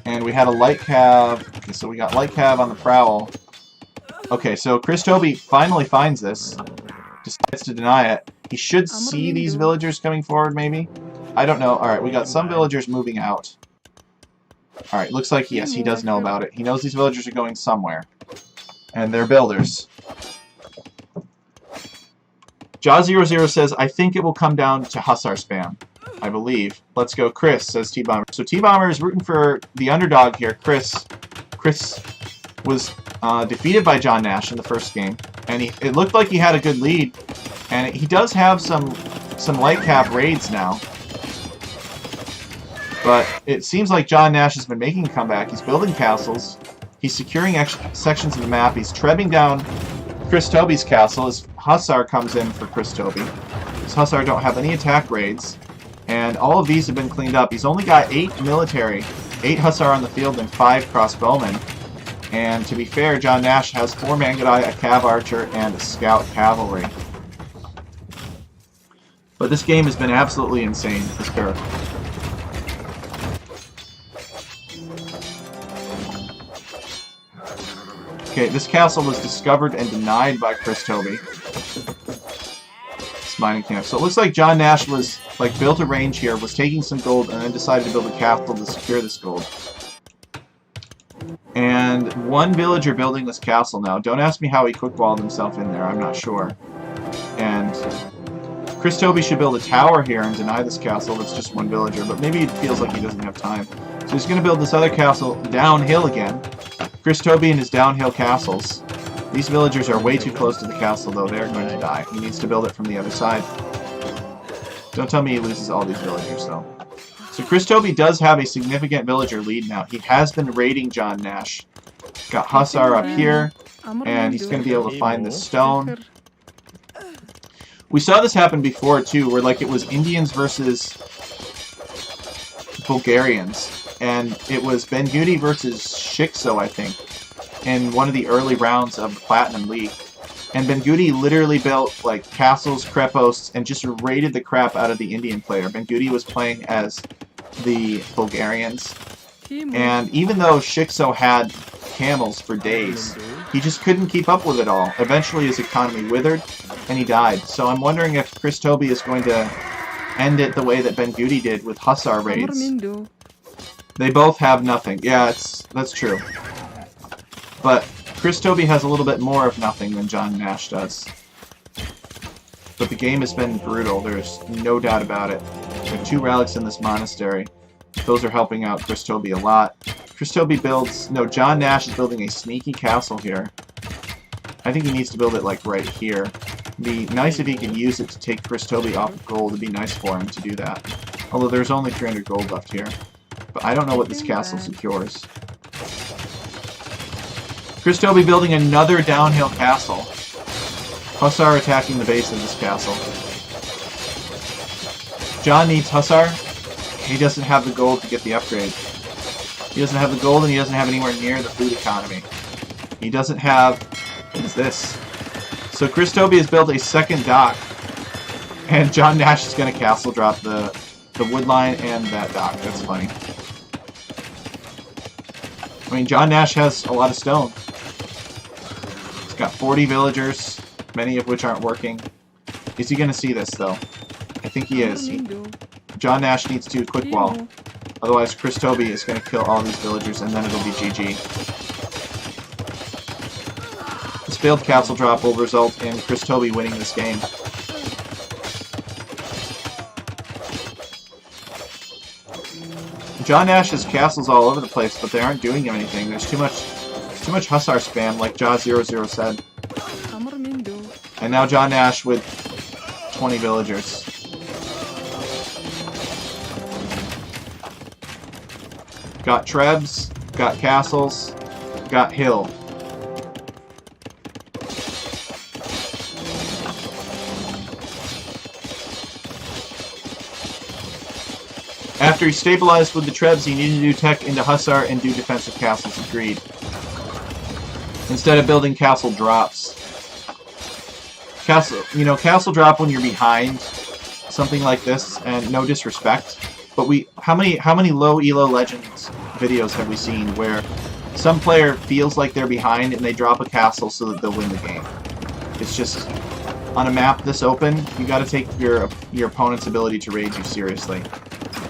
And we had a light cav. Okay, so we got light cav on the prowl. Okay, so Chris Toby finally finds this, decides to deny it. He should see these villagers coming forward, maybe. I don't know. Alright, we got some villagers moving out. Alright, looks like, yes, he does know about it. He knows these villagers are going somewhere. And they're builders. Jaw00 says, I think it will come down to Hussar spam. I believe. Let's go, Chris, says T-Bomber. So T-Bomber is rooting for the underdog here, Chris. Chris was defeated by JohnNash in the first game. And it looked like he had a good lead. And he does have some light cap raids now. But it seems like JohnNash has been making a comeback. He's building castles. He's securing sections of the map. He's trebbing down Chris Toby's castle as Hussar comes in for Chris Toby. His Hussar don't have any attack raids. And all of these have been cleaned up. He's only got 8 military, 8 Hussar on the field, and 5 crossbowmen. And to be fair, JohnNash has 4 Mangadai, a Cav Archer, and a Scout Cavalry. But this game has been absolutely insane, this character. Okay, this castle was discovered and denied by Chris Toby. This mining camp. So it looks like JohnNash was, like, built a range here, was taking some gold, and then decided to build a castle to secure this gold. And one villager building this castle now. Don't ask me how he quick-walled himself in there, I'm not sure. And Chris Toby should build a tower here and deny this castle that's just one villager, but maybe it feels like he doesn't have time. So he's going to build this other castle downhill again. Chris Toby and his downhill castles. These villagers are way too close to the castle, though. They're going to die. He needs to build it from the other side. Don't tell me he loses all these villagers, though. So Chris Toby does have a significant villager lead now. He has been raiding JohnNash. Got Hussar up here, and he's going to be able to find this stone. We saw this happen before, too, where like it was Indians versus Bulgarians. And it was Ben-Gudi versus Shikso, I think, in one of the early rounds of the Platinum League. And Benguti literally built like castles, creposts, and just raided the crap out of the Indian player. Benguti was playing as the Bulgarians. And even though Shikso had camels for days, he just couldn't keep up with it all. Eventually his economy withered, and he died. So I'm wondering if Chris Toby is going to end it the way that Benguti did with Hussar raids. They both have nothing. Yeah, that's true. But Chris Toby has a little bit more of nothing than JohnNash does. But the game has been brutal. There's no doubt about it. There are 2 relics in this monastery. Those are helping out Chris Toby a lot. Chris Toby builds... No, JohnNash is building a sneaky castle here. I think he needs to build it, like, right here. It'd be nice if he could use it to take Chris Toby off of gold. It'd be nice for him to do that. Although there's only 300 gold left here. But I don't know what this castle secures. Chris Toby building another downhill castle. Hussar attacking the base of this castle. John needs Hussar. He doesn't have the gold to get the upgrade. He doesn't have the gold, and he doesn't have anywhere near the food economy. He doesn't have... What is this? So Chris Toby has built a second dock. And JohnNash is going to castle drop the wood line and that dock. That's funny. I mean, JohnNash has a lot of stone. He's got 40 villagers, many of which aren't working. Is he going to see this, though? I think he is. JohnNash needs to quick wall. Otherwise, Chris Toby is going to kill all these villagers, and then it'll be GG. This failed castle drop will result in Chris Toby winning this game. JohnNash has castles all over the place, but they aren't doing him anything. There's too much Hussar spam, like Jaw00 said. And now JohnNash with 20 villagers. Got Trebs, got castles, got hill. After he stabilized with the Trebs, he needed to do tech into Hussar and do defensive castles. Agreed. Instead of building castle drops. Castle drop when you're behind something like this, and no disrespect. But how many low elo legends videos have we seen where some player feels like they're behind and they drop a castle so that they'll win the game? It's just on a map this open, you got to take your opponent's ability to raid you seriously.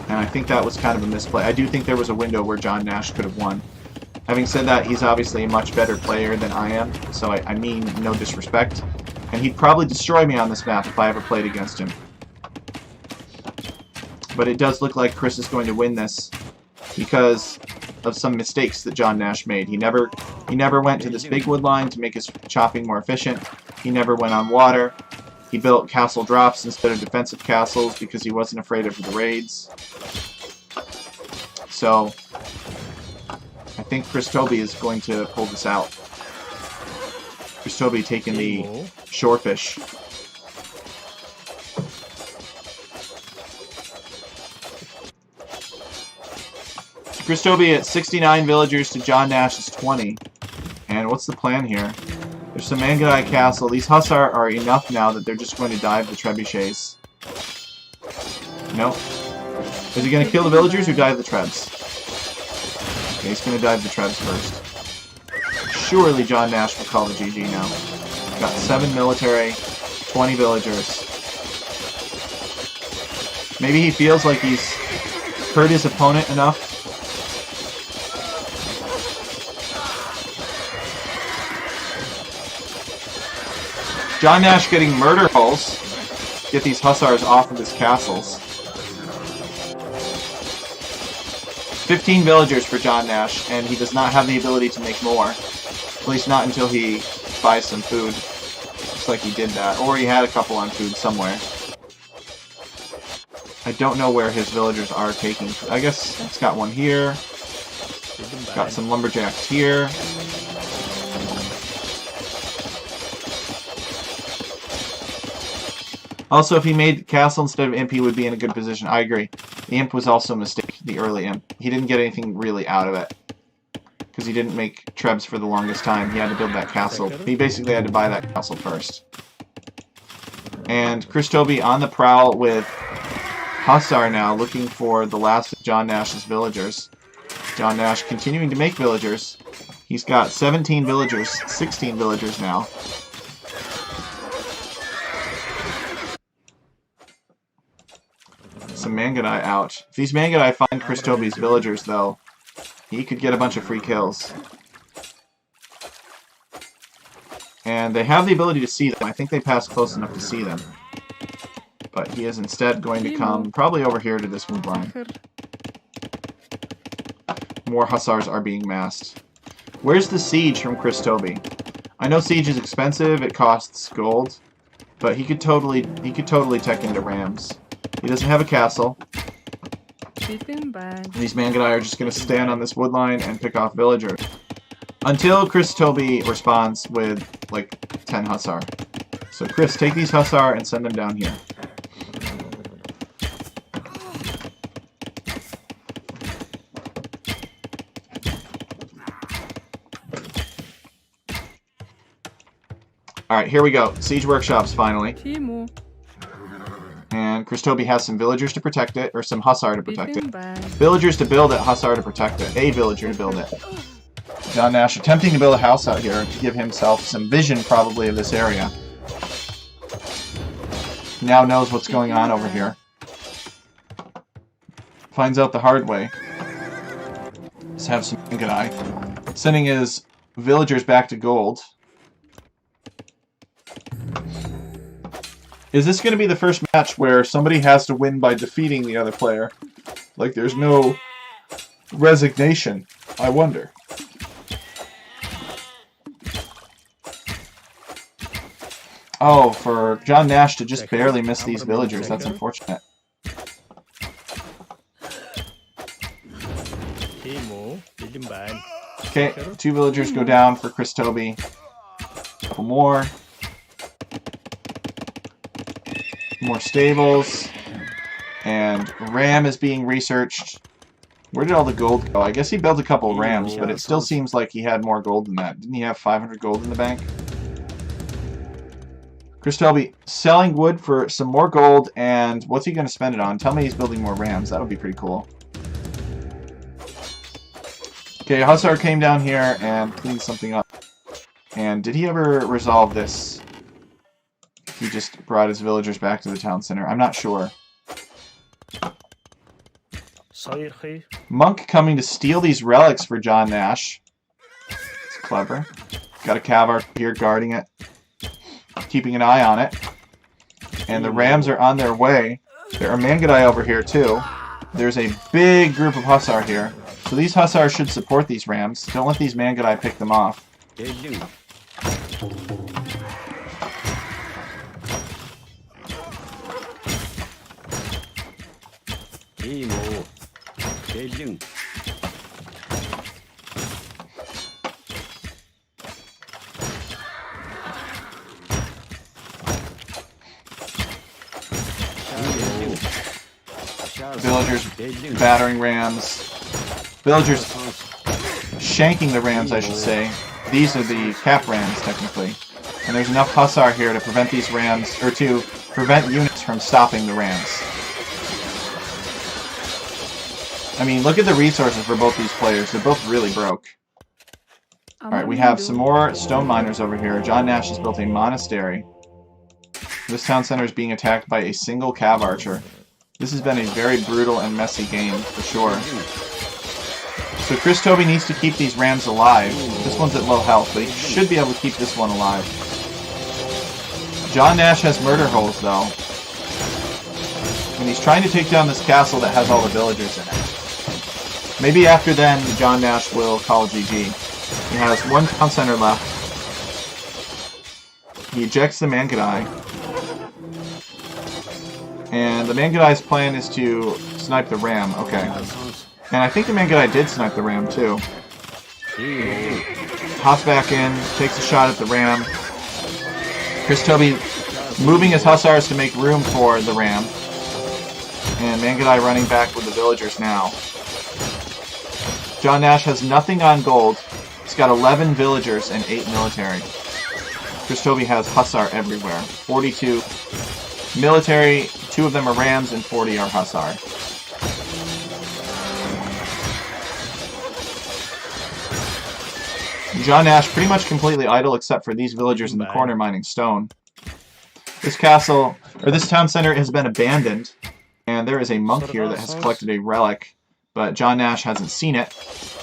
And I think that was kind of a misplay. I do think there was a window where JohnNash could have won. Having said that, he's obviously a much better player than I am, so I mean no disrespect. And he'd probably destroy me on this map if I ever played against him. But it does look like Chris is going to win this because of some mistakes that JohnNash made. He never went to this big wood line to make his chopping more efficient. He never went on water. He built castle drops instead of defensive castles because he wasn't afraid of the raids. So I think Chris Toby is going to pull this out. Chris Toby taking the shorefish. Chris Toby at 69 villagers to JohnNash's 20. And what's the plan here? There's some Mangadai Castle. These Hussar are enough now that they're just going to dive the trebuchets. Nope. Is he going to kill the villagers or dive the trebs? Okay, he's going to dive the trebs first. Surely JohnNash will call the GG now. Got 7 military, 20 villagers. Maybe he feels like he's hurt his opponent enough. JohnNash getting murder hulls. Get these Hussars off of his castles. 15 villagers for JohnNash, and he does not have the ability to make more. At least not until he buys some food. Looks like he did that. Or he had a couple on food somewhere. I don't know where his villagers are taking. I guess it's got one here. Got some lumberjacks here. Also, if he made castle instead of imp, he would be in a good position. I agree. The imp was also a mistake, the early imp. He didn't get anything really out of it. because he didn't make trebs for the longest time. He had to build that castle. He basically had to buy that castle first. And Christobi on the prowl with Hussar now, looking for the last of JohnNash's villagers. JohnNash continuing to make villagers. He's got 17 villagers, 16 villagers now. Some Mangadai out. If these Mangadai find Christobi's villagers, though, he could get a bunch of free kills. And they have the ability to see them. I think they pass close enough to see them. But he is instead going to come probably over here to this wood line. More Hussars are being massed. Where's the siege from Christobi? I know siege is expensive, it costs gold, but he could totally tech into rams. He doesn't have a castle. These Mangadai are just going to stand on this wood line and pick off villagers. Until Christobi responds with, like, 10 Hussar. So Chris, take these Hussar and send them down here. Alright, here we go. Siege workshops, finally. And Christobi has some villagers to protect it, or some Hussar to protect it. Villagers to build it, Hussar to protect it. A villager to build it. JohnNash attempting to build a house out here to give himself some vision, probably, of this area. Now knows what's going on over here. Finds out the hard way. Let's have some Mangadai. Sending his villagers back to gold. Is this going to be the first match where somebody has to win by defeating the other player? Like, there's no resignation. I wonder. Oh, for JohnNash to just barely miss these villagers. That's unfortunate. Okay, 2 villagers go down for Christobi. A couple more. More stables. And ram is being researched. Where did all the gold go? I guess he built a couple rams, but it still seems like he had more gold than that. Didn't he have 500 gold in the bank? Christobi selling wood for some more gold, and what's he going to spend it on? Tell me he's building more rams. That would be pretty cool. Okay, Hussar came down here and cleaned something up. And did he ever resolve this? He just brought his villagers back to the town center. I'm not sure. Monk coming to steal these relics for JohnNash. It's clever. Got a cav here guarding it. Keeping an eye on it. And the rams are on their way. There are Mangadai over here too. There's a big group of Hussar here. So these Hussar should support these rams. Don't let these Mangadai pick them off. Villagers battering rams. Villagers shanking the rams, I should say. These are the cap rams, technically. And there's enough Hussar here to prevent these rams, or to prevent units from stopping the rams. I mean, look at the resources for both these players. They're both really broke. Alright, we have some more stone miners over here. JohnNash has built a monastery. This town center is being attacked by a single cav archer. This has been a very brutal and messy game, for sure. So Christobi needs to keep these rams alive. This one's at low health, but he should be able to keep this one alive. JohnNash has murder holes, though. And he's trying to take down this castle that has all the villagers in it. Maybe after then, JohnNash will call GG. He has one town center left. He ejects the Mangadai. And the Mangadai's plan is to snipe the ram. Okay. And I think the Mangadai did snipe the ram, too. Hops back in, takes a shot at the ram. Christobi moving his Hussars to make room for the ram. And Mangadai running back with the villagers now. JohnNash has nothing on gold. He's got 11 villagers and 8 military. Christobi has Hussar everywhere. 42 military, 2 of them are Rams, and 40 are Hussar. JohnNash pretty much completely idle except for these villagers in the corner mining stone. This castle, or this town center, has been abandoned, and there is a monk here that has collected a relic, but JohnNash hasn't seen it,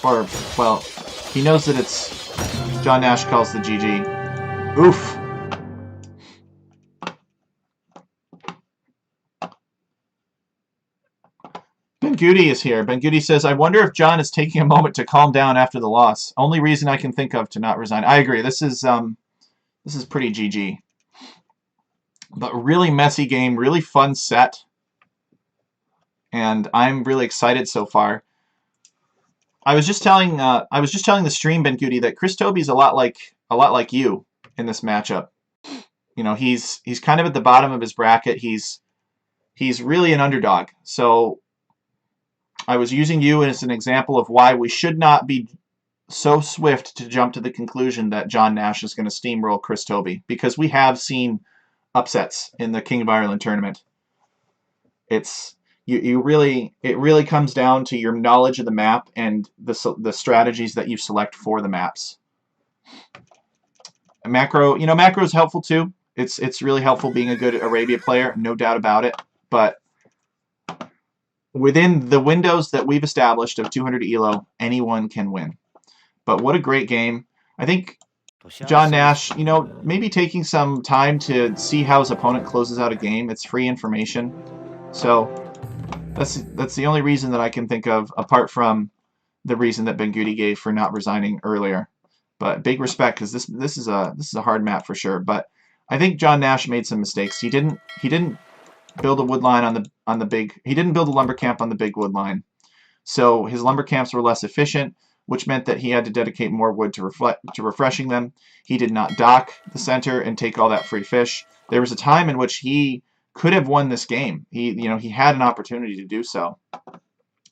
or, well, he knows that it's... JohnNash calls the GG. Oof. Ben Goody is here. Ben Goody says, I wonder if John is taking a moment to calm down after the loss. Only reason I can think of to not resign. I agree. This is pretty GG. But really messy game, really fun set. And I'm really excited so far. I was just telling the stream, Ben Goody, that Christobi's a lot like you in this matchup. You know, he's kind of at the bottom of his bracket. He's really an underdog. So I was using you as an example of why we should not be so swift to jump to the conclusion that JohnNash is going to steamroll Christobi, because we have seen upsets in the King of Ireland tournament. It really comes down to your knowledge of the map and the strategies that you select for the maps. Macro is helpful too. It's really helpful being a good Arabia player, no doubt about it. But within the windows that we've established of 200 ELO, anyone can win. But what a great game. I think JohnNash, maybe taking some time to see how his opponent closes out a game. It's free information. So that's the only reason that I can think of, apart from the reason that Ben Goody gave for not resigning earlier. But big respect, because this is a hard map for sure. But I think JohnNash made some mistakes. He didn't build a wood line on the big. He didn't build a lumber camp on the big wood line. So his lumber camps were less efficient, which meant that he had to dedicate more wood to refreshing them. He did not dock the center and take all that free fish. There was a time in which he could have won this game. He had an opportunity to do so.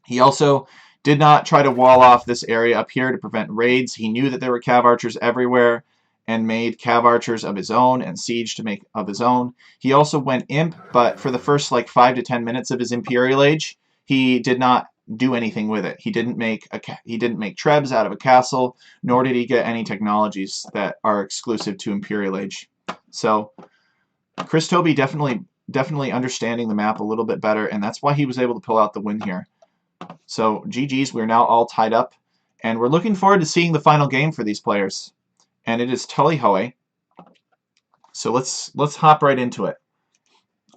He also did not try to wall off this area up here to prevent raids. He knew that there were cav archers everywhere and made cav archers of his own and siege to make of his own. He also went imp, but for the first 5 to 10 minutes of his Imperial Age, he did not do anything with it. He didn't make trebs out of a castle, nor did he get any technologies that are exclusive to Imperial Age. So Christobi definitely understanding the map a little bit better, and that's why he was able to pull out the win here. So GG's, we're now all tied up, and we're looking forward to seeing the final game for these players. And it is Tullyhoe. So let's hop right into it.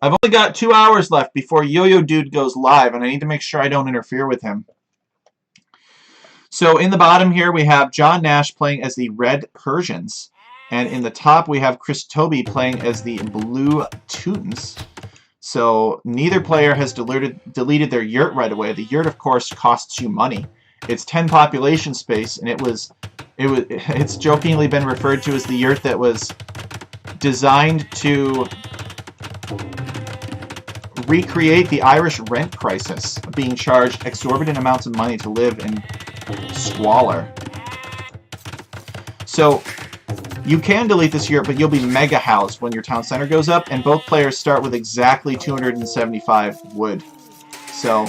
I've only got 2 hours left before Yo-Yo Dude goes live, and I need to make sure I don't interfere with him. So in the bottom here, we have JohnNash playing as the Red Persians. And in the top, we have Christobi playing as the Blue Teutons. So neither player has deleted their yurt right away. The yurt, of course, costs you money. It's 10 population space, and it's jokingly been referred to as the yurt that was designed to recreate the Irish rent crisis, being charged exorbitant amounts of money to live in squalor. So you can delete this yurt, but you'll be mega housed when your town center goes up, and both players start with exactly 275 wood. So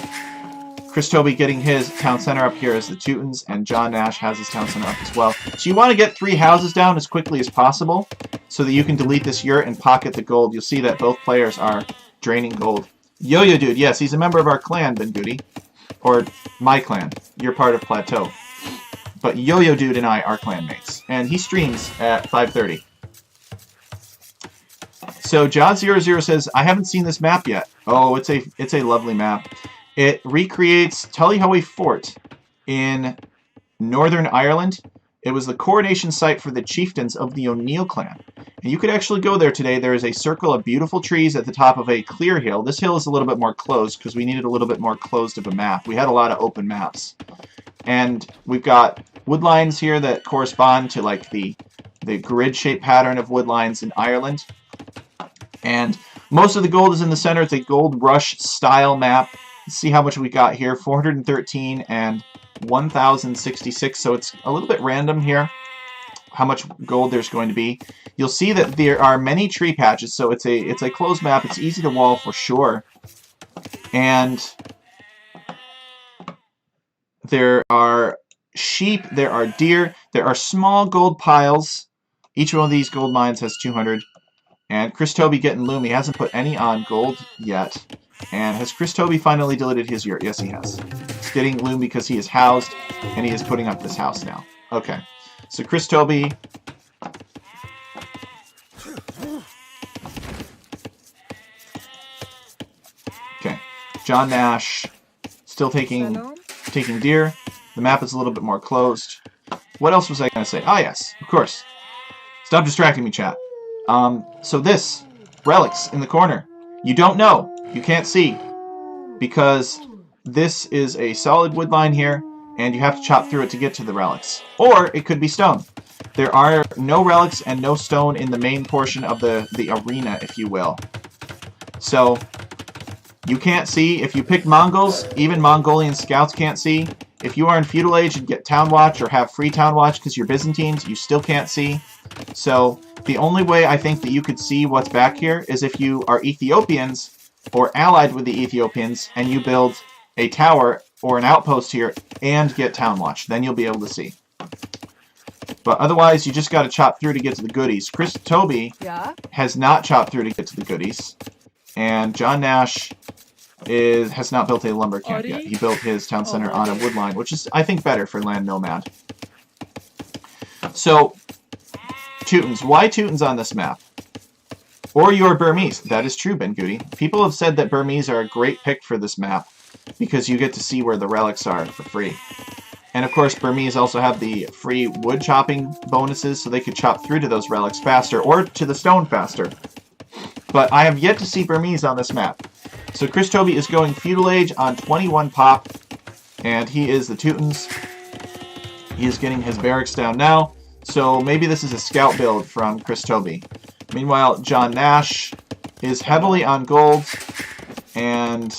Christobi getting his town center up here as the Teutons, and JohnNash has his town center up as well. So you want to get 3 houses down as quickly as possible so that you can delete this yurt and pocket the gold. You'll see that both players are draining gold. Yo-Yo Dude, yes, he's a member of our clan, Ben Goody. Or my clan. You're part of Plateau. But Yo-Yo Dude and I are clanmates. And he streams at 5:30. So John00 says, I haven't seen this map yet. Oh, it's a lovely map. It recreates Tullyhoe Fort in Northern Ireland. It was the coronation site for the chieftains of the O'Neill clan. And you could actually go there today. There is a circle of beautiful trees at the top of a clear hill. This hill is a little bit more closed because we needed a little bit more closed of a map. We had a lot of open maps. And we've got wood lines here that correspond to the grid-shaped pattern of wood lines in Ireland. And most of the gold is in the center. It's a gold rush style map. Let's see how much we got here. 413 and 1,066, so it's a little bit random here how much gold there's going to be. You'll see that there are many tree patches, so it's a closed map. It's easy to wall for sure. And there are sheep, there are deer, there are small gold piles. Each one of these gold mines has 200. And Chris Toby getting loom. He hasn't put any on gold yet. And has Chris Toby finally deleted his yurt? Yes, he has. He's getting loom because he is housed, and he is putting up this house now. Okay. So Chris Toby... Okay. JohnNash still taking deer. The map is a little bit more closed. What else was I going to say? Ah, yes, of course. Stop distracting me, chat. So this, relics in the corner. You don't know. You can't see. Because this is a solid wood line here, and you have to chop through it to get to the relics. Or it could be stone. There are no relics and no stone in the main portion of the arena, if you will. So, you can't see. If you pick Mongols, even Mongolian scouts can't see. If you are in Feudal Age and get Town Watch or have free Town Watch because you're Byzantines, you still can't see. So, the only way I think that you could see what's back here is if you are Ethiopians or allied with the Ethiopians and you build a tower or an outpost here and get Town Watch. Then you'll be able to see. But otherwise, you just got to chop through to get to the goodies. Chris Toby has not chopped through to get to the goodies. And JohnNash has not built a lumber camp yet. He built his town center on a wood line, which is, I think, better for Land Nomad. So, Teutons. Why Teutons on this map? Or your Burmese. That is true, Ben Goody. People have said that Burmese are a great pick for this map because you get to see where the relics are for free. And of course, Burmese also have the free wood chopping bonuses, so they could chop through to those relics faster, or to the stone faster. But I have yet to see Burmese on this map. So Chris Toby is going Feudal Age on 21 pop, and he is the Teutons. He is getting his barracks down now, so maybe this is a scout build from Chris Toby. Meanwhile, JohnNash is heavily on gold, and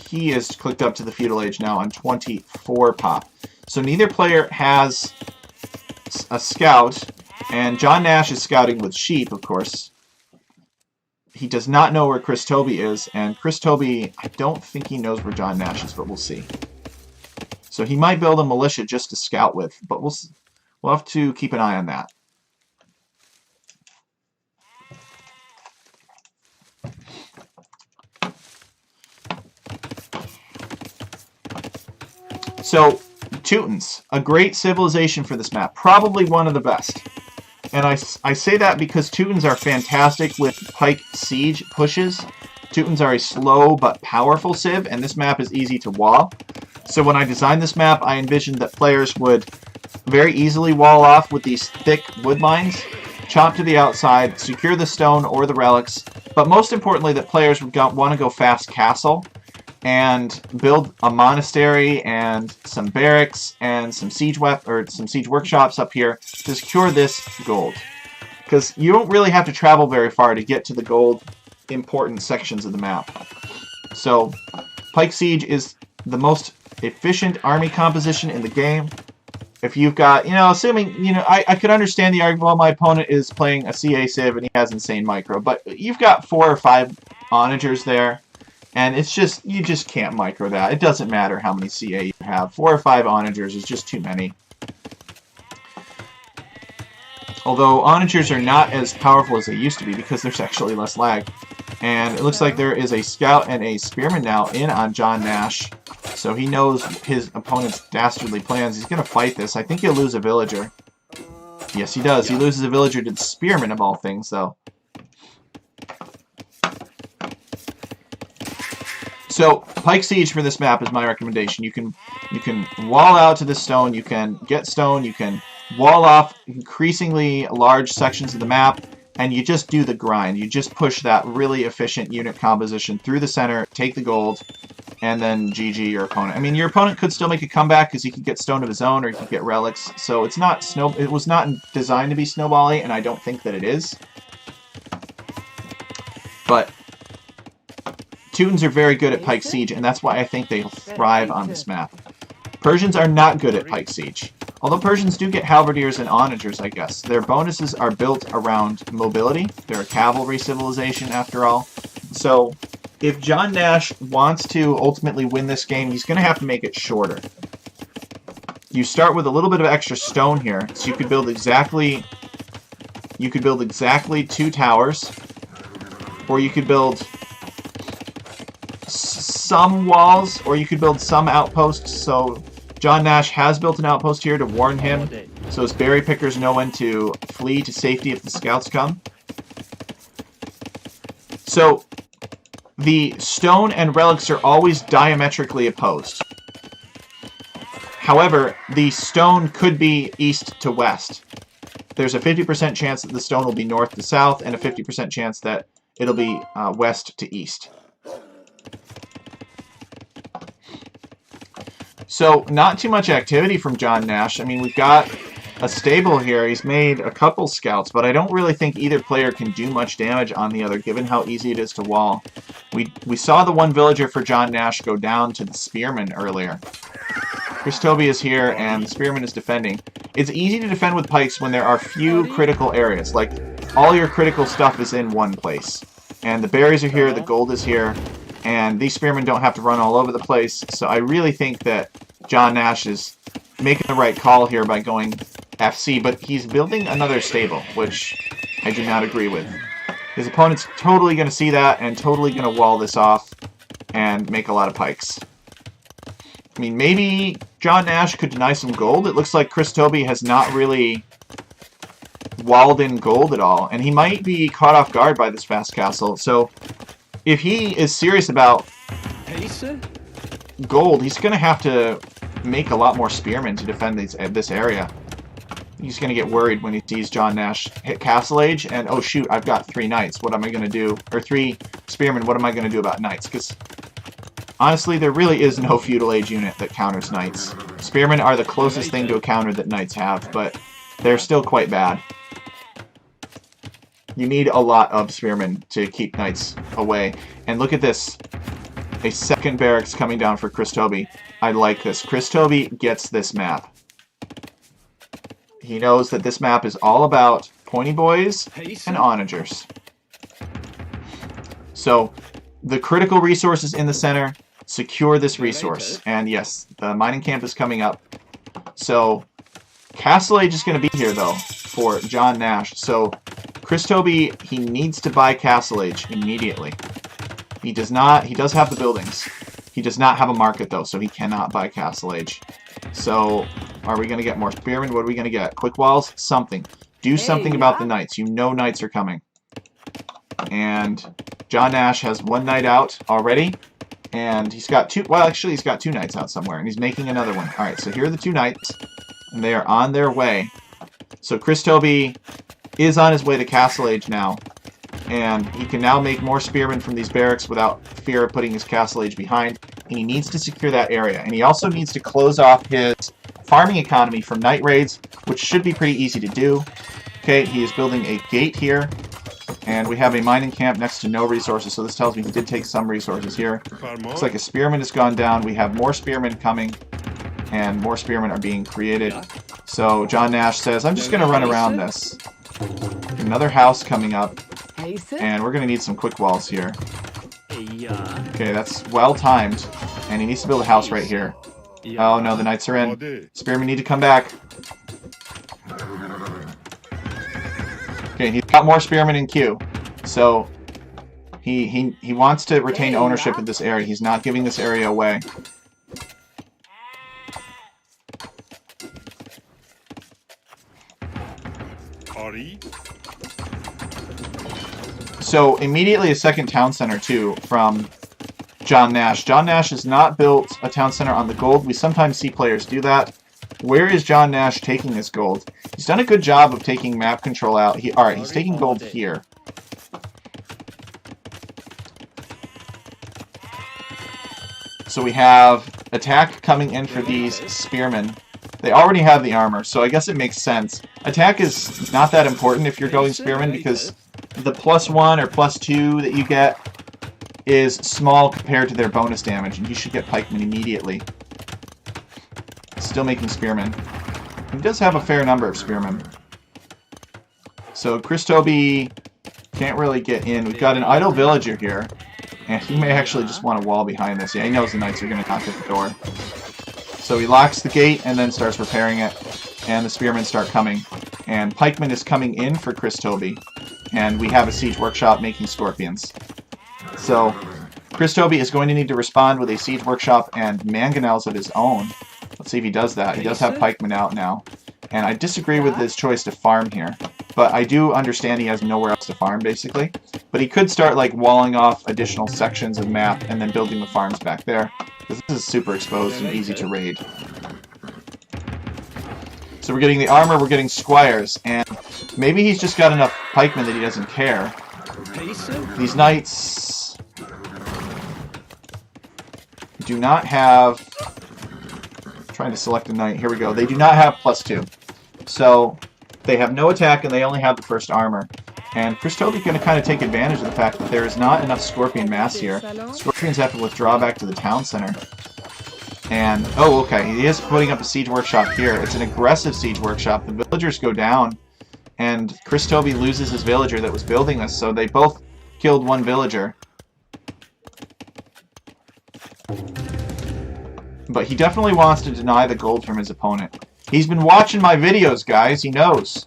he is clicked up to the Feudal Age now on 24 pop. So neither player has a scout, and JohnNash is scouting with sheep, of course. He does not know where Chris Toby is, and Chris Toby, I don't think he knows where JohnNash is, but we'll see. So he might build a militia just to scout with, but we'll have to keep an eye on that. So, Teutons, a great civilization for this map. Probably one of the best. And I say that because Teutons are fantastic with pike siege pushes. Teutons are a slow but powerful civ, and this map is easy to wall. So when I designed this map, I envisioned that players would very easily wall off with these thick wood lines, chop to the outside, secure the stone or the relics, but most importantly that players would want to go fast castle and build a monastery and some barracks and some siege workshops up here to secure this gold. Because you don't really have to travel very far to get to the gold important sections of the map. So, Pike Siege is the most efficient army composition in the game. If you've got, assuming, I could understand the argument, well, my opponent is playing a CA Civ and he has insane micro, but you've got 4 or 5 onagers there. And it's just, you just can't micro that. It doesn't matter how many CA you have. 4 or 5 onagers is just too many. Although onagers are not as powerful as they used to be because there's actually less lag. And it looks like there is a scout and a spearman now in on JohnNash. So he knows his opponent's dastardly plans. He's going to fight this. I think he'll lose a villager. Yes, he does. He loses a villager to the spearman of all things, though. So, Pike Siege for this map is my recommendation. You can wall out to the stone, you can get stone, you can wall off increasingly large sections of the map, and you just do the grind. You just push that really efficient unit composition through the center, take the gold, and then GG your opponent. I mean, your opponent could still make a comeback because he could get stone of his own or he could get relics. So it's not it was not designed to be snowbally, and I don't think that it is. But Teutons are very good at Pike Siege, and that's why I think they'll thrive on this map. Persians are not good at pike siege. Although Persians do get halberdiers and onagers, I guess. Their bonuses are built around mobility. They're a cavalry civilization, after all. So, if JohnNash wants to ultimately win this game, he's going to have to make it shorter. You start with a little bit of extra stone here, so you could build exactly 2 towers, or you could build some walls, or you could build some outposts. So JohnNash has built an outpost here to warn him, so his berry pickers know when to flee to safety if the scouts come. So the stone and relics are always diametrically opposed. However, the stone could be east to west. There's a 50% chance that the stone will be north to south, and a 50% chance that it'll be west to east. So, not too much activity from JohnNash. I mean, we've got a stable here. He's made a couple scouts, but I don't really think either player can do much damage on the other, given how easy it is to wall. We saw the one villager for JohnNash go down to the spearman earlier. Christobi is here, and the spearman is defending. It's easy to defend with pikes when there are few critical areas. Like, all your critical stuff is in one place. And the berries are here, the gold is here, and these spearmen don't have to run all over the place. So I really think that JohnNash is making the right call here by going FC, but he's building another stable, which I do not agree with. His opponent's totally going to see that and totally going to wall this off and make a lot of pikes. I mean, maybe JohnNash could deny some gold. It looks like Christobi has not really walled in gold at all, and he might be caught off guard by this fast castle. So if he is serious about gold, he's going to have to make a lot more spearmen to defend this area. He's going to get worried when he sees JohnNash hit Castle Age, and oh shoot, I've got 3 knights. What am I going to do? Or 3 spearmen, what am I going to do about knights? Because honestly, there really is no feudal age unit that counters knights. Spearmen are the closest thing to a counter that knights have, but they're still quite bad. You need a lot of spearmen to keep knights away. And look at this. A second barracks coming down for Christobi. I like this. Christobi gets this map. He knows that this map is all about pointy boys and onagers. So, the critical resources in the center, secure this resource. And yes, the mining camp is coming up. So, Castle Age is going to be here, though, for JohnNash. So, Christobi, he needs to buy Castle Age immediately. He does not, he does have the buildings. He does not have a market, though, so he cannot buy Castle Age. So, are we going to get more spearmen? What are we going to get? Quick walls? Something. Do something about the knights. You know knights are coming. And JohnNash has 1 knight out already. And he's got 2, well, actually, he's got 2 knights out somewhere, and he's making another one. Alright, so here are the 2 knights, and they are on their way. So Christobi is on his way to Castle Age now, and he can now make more spearmen from these barracks without fear of putting his Castle Age behind. And he needs to secure that area, and he also needs to close off his farming economy from night raids, which should be pretty easy to do. Okay, he is building a gate here, and we have a mining camp next to no resources, so this tells me he did take some resources here. Looks like a spearman has gone down. We have more spearmen coming, and more spearmen are being created. So JohnNash says, I'm just going to run around this. Another house coming up, and we're going to need some quick walls here. Okay, that's well timed, and he needs to build a house right here. Oh no, the knights are in. Spearmen need to come back. Okay, he's got more spearmen in queue, so he wants to retain ownership of this area. He's not giving this area away. So immediately a second town center too from JohnNash. JohnNash has not built a town center on the gold. We sometimes see players do that. Where is JohnNash taking this gold? He's done a good job of taking map control out. Alright, he's taking gold here. So we have attack coming in for these spearmen. They already have the armor, so I guess it makes sense. Attack is not that important if you're going spearmen, because the +1 or +2 that you get is small compared to their bonus damage, and you should get pikemen immediately. still making spearmen. He does have a fair number of spearmen. So Chris Toby can't really get in. We've got an idle villager here. And he may actually just want a wall behind this. Yeah, he knows the knights are going to knock at the door. So he locks the gate and then starts repairing it. And the spearmen start coming. And pikemen is coming in for Chris Toby. And we have a siege workshop making scorpions. So Chris Toby is going to need to respond with a siege workshop and mangonels of his own. Let's see if he does that. He does have pikemen out now. And I disagree with his choice to farm here. But I do understand he has nowhere else to farm, basically. But he could start, like, walling off additional sections of map and then building the farms back there. Because this is super exposed and easy to raid. So we're getting the armor, we're getting squires, and maybe he's just got enough pikemen that he doesn't care. These knights do not have... I'm trying to select a knight. Here we go. They do not have +2. So they have no attack and they only have the first armor. And Chris Toby's going to kind of take advantage of the fact that there is not enough scorpion mass here. Scorpions have to withdraw back to the town center. And, oh, okay, he is putting up a siege workshop here. It's an aggressive siege workshop. The villagers go down, and Chris Toby loses his villager that was building this, so they both killed one villager. But he definitely wants to deny the gold from his opponent. He's been watching my videos, guys. He knows.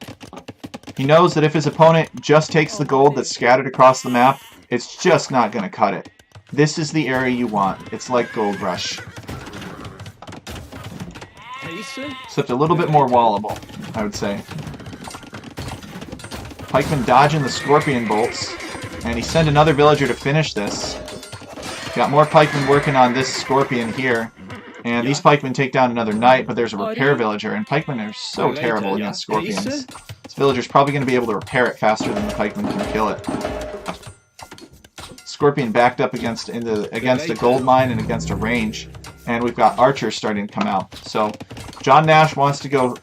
He knows that if his opponent just takes the gold that's scattered across the map, it's just not going to cut it. This is the area you want. It's like Gold Rush. Except a little bit more wallable, I would say. Pikeman dodging the scorpion bolts. And he sent another villager to finish this. Got more pikemen working on this scorpion here. And these pikemen take down another knight, but there's a repair villager. And pikemen are so terrible against scorpions. This villager's probably going to be able to repair it faster than the pikemen can kill it. Scorpion backed up against a gold mine and against a range. And we've got archers starting to come out. So JohnNash wants to go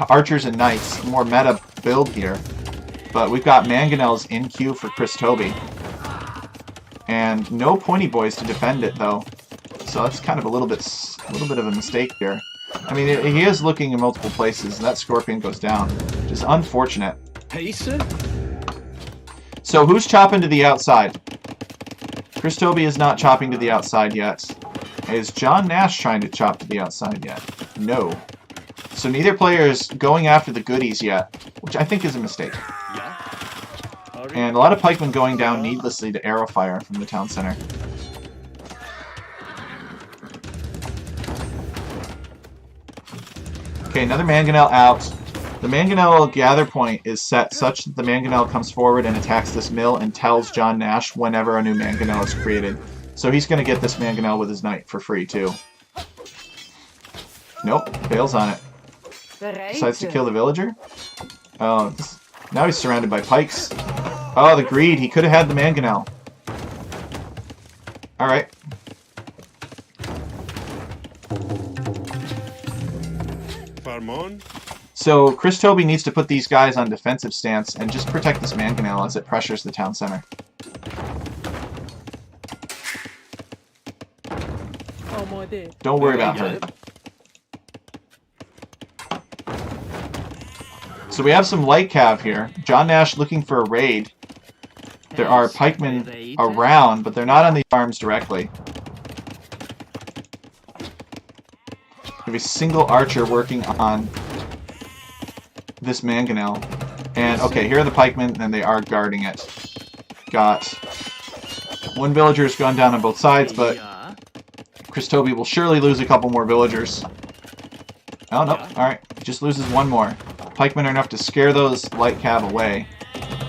archers and knights, more meta build here. But we've got mangonels in queue for Chris Toby. And no pointy boys to defend it though. So that's kind of a little bit of a mistake here. I mean, he is looking in multiple places, and that scorpion goes down. Just unfortunate. So who's chopping to the outside? Chris Toby is not chopping to the outside yet. Is JohnNash trying to chop to the outside yet? No. So neither player is going after the goodies yet, which I think is a mistake. And a lot of pikemen going down needlessly to arrow fire from the town center. Okay, another mangonel out. The mangonel gather point is set such that the mangonel comes forward and attacks this mill and tells JohnNash whenever a new mangonel is created. So he's going to get this mangonel with his knight for free too. Nope, bails on it. Decides to kill the villager. Oh, now he's surrounded by pikes. Oh, the greed. He could have had the mangonel. Alright. So Chris Toby needs to put these guys on defensive stance and just protect this mangonel as it pressures the town center. Don't worry about her. So we have some light cav here. JohnNash looking for a raid. There are pikemen around, but they're not on the farms directly. We have a single archer working on this mangonel. And, okay, here are the pikemen, and they are guarding it. Got one villager has gone down on both sides, but Chris Toby will surely lose a couple more villagers. Oh, no. Alright, just loses one more. Pikemen are enough to scare those light cav away.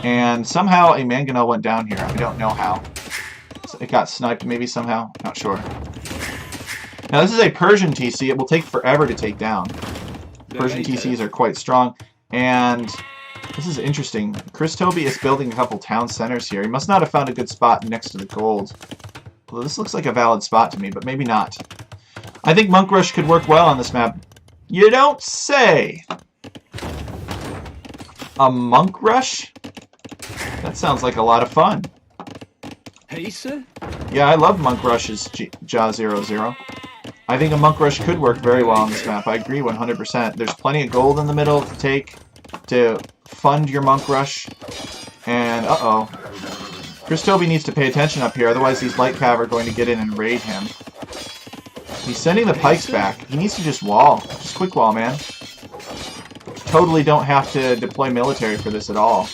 And somehow a mangonel went down here. I don't know how. So it got sniped maybe somehow. Not sure. Now this is a Persian TC. It will take forever to take down. Persian TCs are quite strong. And this is interesting. Chris Toby is building a couple town centers here. He must not have found a good spot next to the gold. Well, this looks like a valid spot to me, but maybe not. I think Monk Rush could work well on this map. You don't say! A Monk Rush? That sounds like a lot of fun. Hey, sir? Yeah, I love Monk Rush's JA00. I think a monk rush could work very well on this map. I agree 100%. There's plenty of gold in the middle to take to fund your monk rush. And, uh-oh. Christobi needs to pay attention up here, otherwise these light cav are going to get in and raid him. He's sending the pikes back. He needs to just wall. Just quick wall, man. Totally don't have to deploy military for this at all.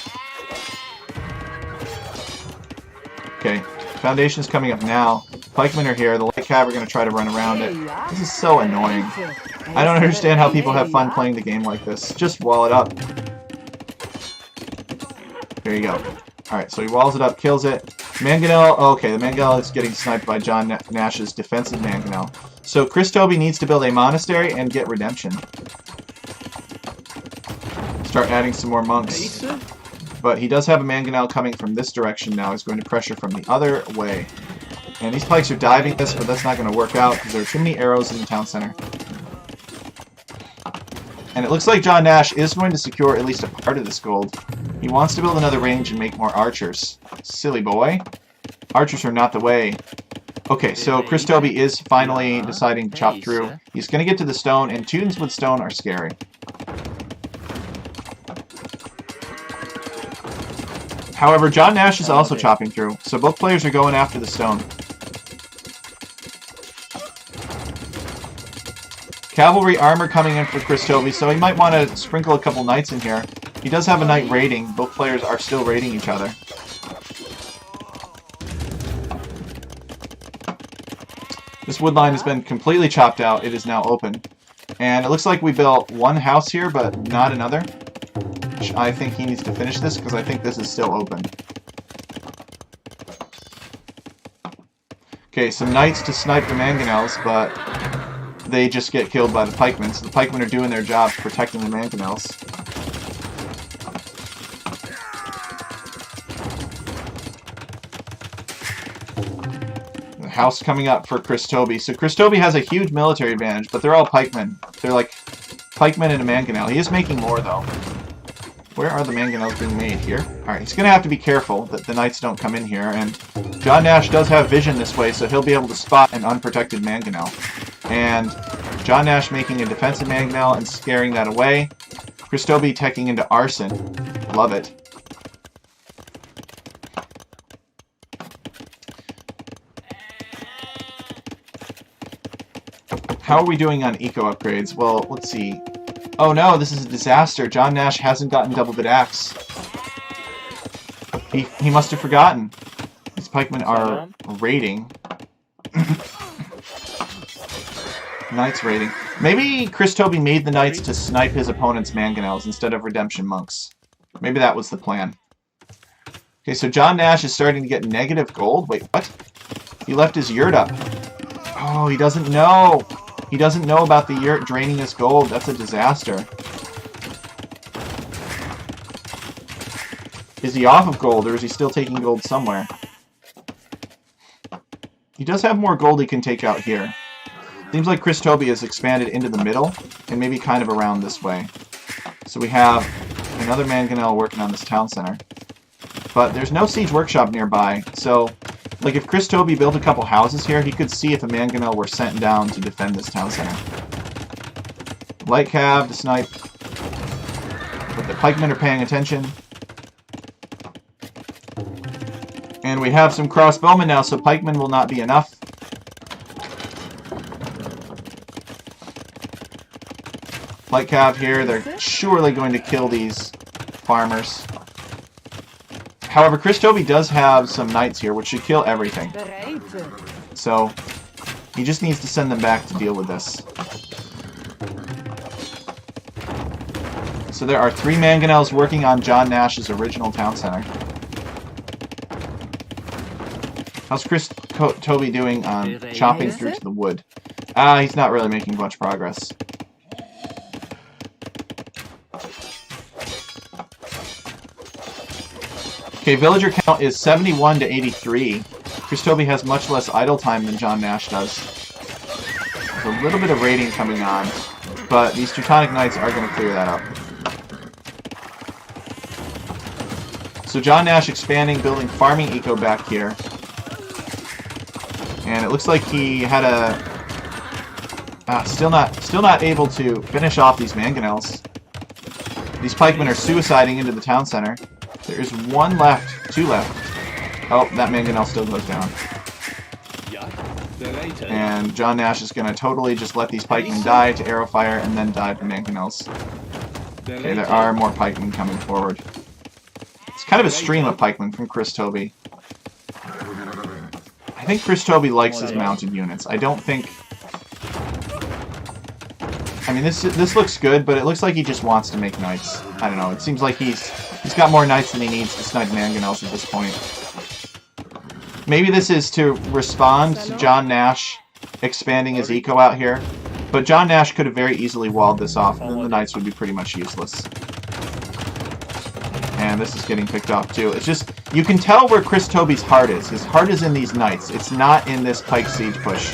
Okay, Foundation's coming up now. Pikemen are here. The light cav are going to try to run around it. This is so annoying. I don't understand how people have fun playing the game like this. Just wall it up. There you go. Alright, so he walls it up, kills it. Mangonel, okay, the Mangonel is getting sniped by JohnNash's defensive Mangonel. So Christobi needs to build a monastery and get redemption. Start adding some more monks. But he does have a Mangonel coming from this direction now. He's going to pressure from the other way. And these pikes are diving this, but that's not going to work out because there are too many arrows in the town center. And it looks like JohnNash is going to secure at least a part of this gold. He wants to build another range and make more archers. Silly boy. Archers are not the way. Okay, so Christobi is finally deciding to chop through. He's going to get to the stone, and tunes with stone are scary. However, JohnNash is also chopping through, so both players are going after the stone. Cavalry armor coming in for Christobi, so he might want to sprinkle a couple knights in here. He does have a knight raiding. Both players are still raiding each other. This wood line has been completely chopped out. It is now open. And it looks like we built one house here, but not another. Which I think he needs to finish this, because I think this is still open. Okay, some knights to snipe the Mangonels, but they just get killed by the pikemen. So the pikemen are doing their job protecting the Mangonels. The house coming up for Christobi. So Christobi has a huge military advantage, but they're all pikemen. They're like pikemen and a Mangonel. He is making more, though. Where are the Mangonels being made? Here? Alright, he's going to have to be careful that the knights don't come in here, and JohnNash does have vision this way, so he'll be able to spot an unprotected Mangonel. And JohnNash making a defensive Mangonel and scaring that away. Christobi teching into Arson. Love it. How are we doing on eco upgrades? Well, let's see. Oh no, this is a disaster. JohnNash hasn't gotten double bit axe. He must have forgotten. These pikemen are raiding. Knights raiding. Maybe Christobi made the knights to snipe his opponent's Mangonels instead of redemption monks. Maybe that was the plan. Okay, so JohnNash is starting to get negative gold. Wait, what? He left his yurt up. Oh, he doesn't know. He doesn't know about the yurt draining his gold. That's a disaster. Is he off of gold, or is he still taking gold somewhere? He does have more gold he can take out here. Seems like Christobi has expanded into the middle, and maybe kind of around this way. So we have another Mangonel working on this town center. But there's no siege workshop nearby, so like if Christobi built a couple houses here, he could see if a Mangonel were sent down to defend this town center. Light cav to snipe. But the pikemen are paying attention. And we have some crossbowmen now, so pikemen will not be enough. Light cav here, they're surely going to kill these farmers. However, Christobi does have some knights here, which should kill everything. So, he just needs to send them back to deal with this. So there are 3 Mangonels working on JohnNash's original town center. How's Christobi doing on chopping through to the wood? He's not really making much progress. Okay, villager count is 71 to 83. Christobi has much less idle time than JohnNash does. There's a little bit of raiding coming on, but these Teutonic Knights are going to clear that up. So JohnNash expanding, building farming eco back here. And it looks like he had a Still not able to finish off these mangonels. These pikemen are suiciding into the town center. There's one left, two left. Oh, that mangonel still goes down. And JohnNash is going to totally just let these pikemen die to arrow fire and then dive the mangonels. Okay, there are more pikemen coming forward. It's kind of a stream of pikemen from Chris Toby. I think Chris Toby likes his mounted units. I don't think... I mean, this looks good, but it looks like he just wants to make knights. I don't know. It seems like he's got more knights than he needs to snipe mangonels at this point. Maybe this is to respond to JohnNash expanding his eco out here. But JohnNash could have very easily walled this off, and then the knights would be pretty much useless. And this is getting picked off too. It's just, you can tell where Chris Toby's heart is. His heart is in these knights. It's not in this pike siege push.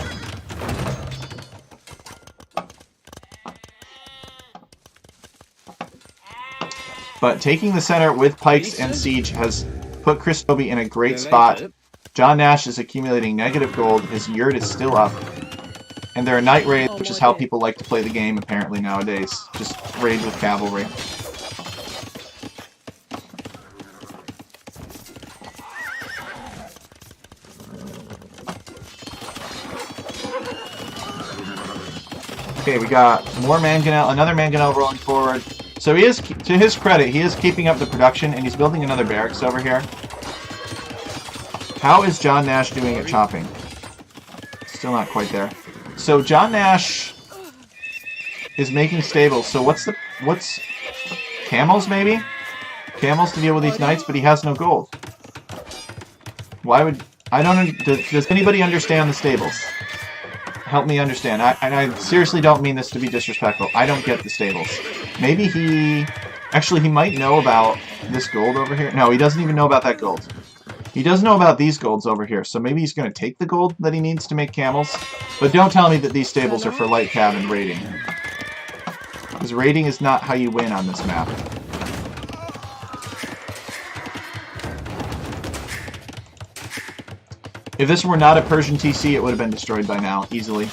But taking the center with pikes and siege has put Chris Toby in a great spot. JohnNash is accumulating negative gold. His yurt is still up. And there are night raids, which is how people like to play the game apparently nowadays. Just raid with cavalry. Okay, we got more mangonel, another mangonel rolling forward. So he is, to his credit, he is keeping up the production, and he's building another barracks over here. How is JohnNash doing at chopping? Still not quite there. So JohnNash is making stables. So what's camels maybe? Camels to deal with these knights, but he has no gold. Why would does anybody understand the stables? Help me understand. I seriously don't mean this to be disrespectful. I don't get the stables. Maybe he might know about this gold over here. No, he doesn't even know about that gold. He does know about these golds over here, so maybe he's going to take the gold that he needs to make camels. But don't tell me that these stables are for light cav and raiding. Because raiding is not how you win on this map. If this were not a Persian TC, it would have been destroyed by now, easily.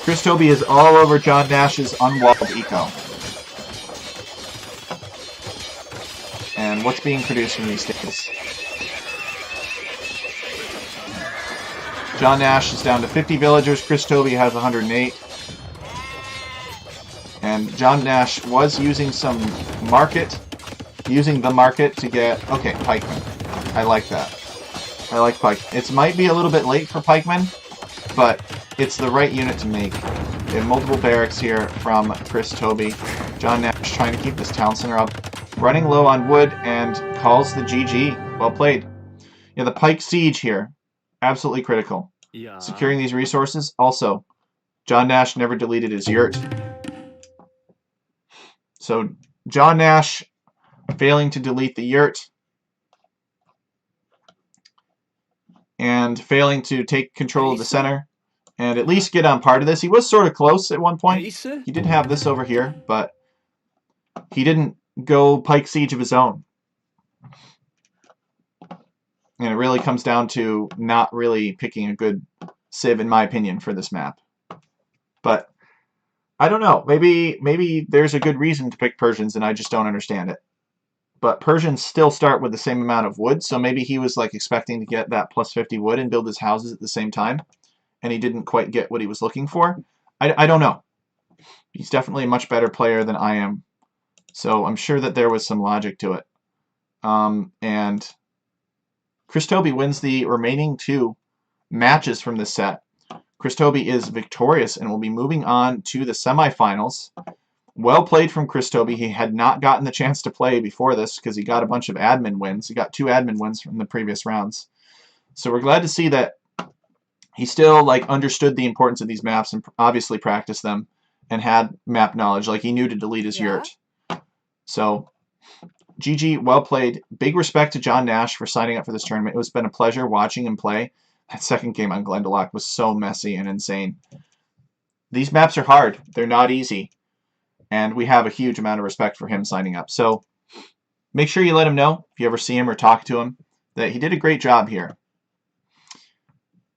Chris Toby is all over JohnNash's unwalled eco. And what's being produced from these stables? JohnNash is down to 50 villagers. Chris Toby has 108. And JohnNash was using the market to get... Okay, pikemen. I like that. I like pike. It might be a little bit late for pikemen, but it's the right unit to make. We have multiple barracks here from Chris Toby. JohnNash trying to keep this town center up. Running low on wood and calls the GG. Well played. Yeah, the pike siege here. Absolutely critical. Yeah. Securing these resources. Also, JohnNash never deleted his yurt. So, JohnNash failing to delete the yurt. And failing to take control of the center. And at least get on part of this. He was sort of close at one point. He did have this over here, but he didn't go pike siege of his own. And it really comes down to not really picking a good civ, in my opinion, for this map. But I don't know. Maybe there's a good reason to pick Persians and I just don't understand it. But Persians still start with the same amount of wood, so maybe he was like expecting to get that plus 50 wood and build his houses at the same time, and he didn't quite get what he was looking for. I don't know. He's definitely a much better player than I am, so I'm sure that there was some logic to it. And Chris Toby wins the remaining 2 matches from this set. Chris Toby is victorious and will be moving on to the semifinals. Well played from Chris Toby. He had not gotten the chance to play before this because he got a bunch of admin wins. He got 2 admin wins from the previous rounds. So we're glad to see that he still understood the importance of these maps and obviously practiced them and had map knowledge. Like he knew to delete his yurt. So GG, well played. Big respect to JohnNash for signing up for this tournament. It's been a pleasure watching him play. That second game on Glendalough was so messy and insane. These maps are hard. They're not easy. And we have a huge amount of respect for him signing up. So make sure you let him know, if you ever see him or talk to him, that he did a great job here.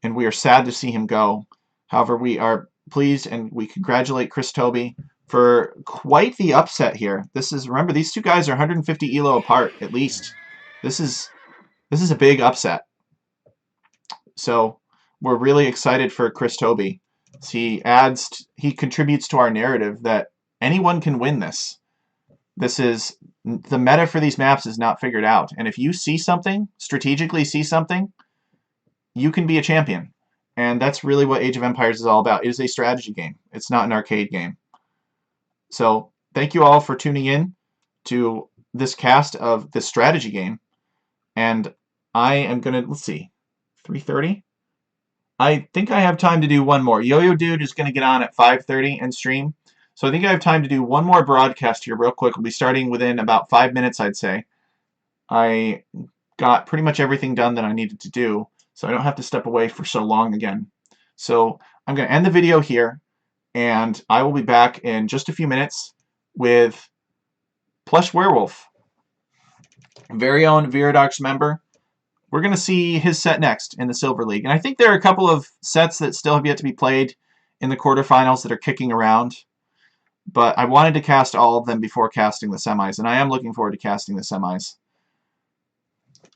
and we are sad to see him go. However, we are pleased and we congratulate Chris Toby for quite the upset here. Remember, these two guys are 150 elo apart at least. This is a big upset. So we're really excited for Chris Toby. He contributes to our narrative that anyone can win this. The meta for these maps is not figured out. And if you strategically see something, you can be a champion. And that's really what Age of Empires is all about. It is a strategy game. It's not an arcade game. So thank you all for tuning in to this cast of this strategy game. And I am going to, let's see, 3:30? I think I have time to do one more. Yo-Yo Dude is going to get on at 5:30 and stream. So I think I have time to do one more broadcast here real quick. We'll be starting within about 5 minutes, I'd say. I got pretty much everything done that I needed to do, so I don't have to step away for so long again. So I'm going to end the video here, and I will be back in just a few minutes with Plush Werewolf, very own Viradox member. We're going to see his set next in the Silver League. And I think there are a couple of sets that still have yet to be played in the quarterfinals that are kicking around. But I wanted to cast all of them before casting the semis, and I am looking forward to casting the semis.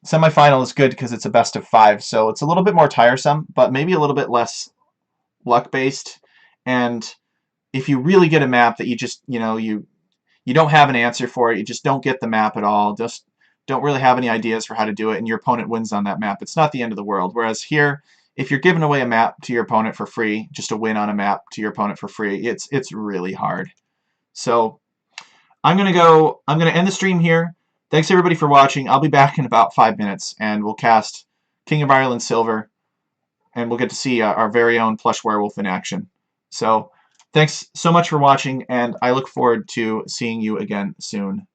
Semifinal is good because it's a best of 5, so it's a little bit more tiresome, but maybe a little bit less luck-based. And if you really get a map that you just, you don't have an answer for it, you just don't get the map at all, just don't really have any ideas for how to do it, and your opponent wins on that map, it's not the end of the world. Whereas here, if you're giving away a map to your opponent for free, just a win on a map to your opponent for free, it's really hard. So I'm gonna end the stream here. Thanks everybody for watching. I'll be back in about 5 minutes, and we'll cast King of Ireland Silver, and we'll get to see our very own Plush Werewolf in action. So thanks so much for watching, and I look forward to seeing you again soon.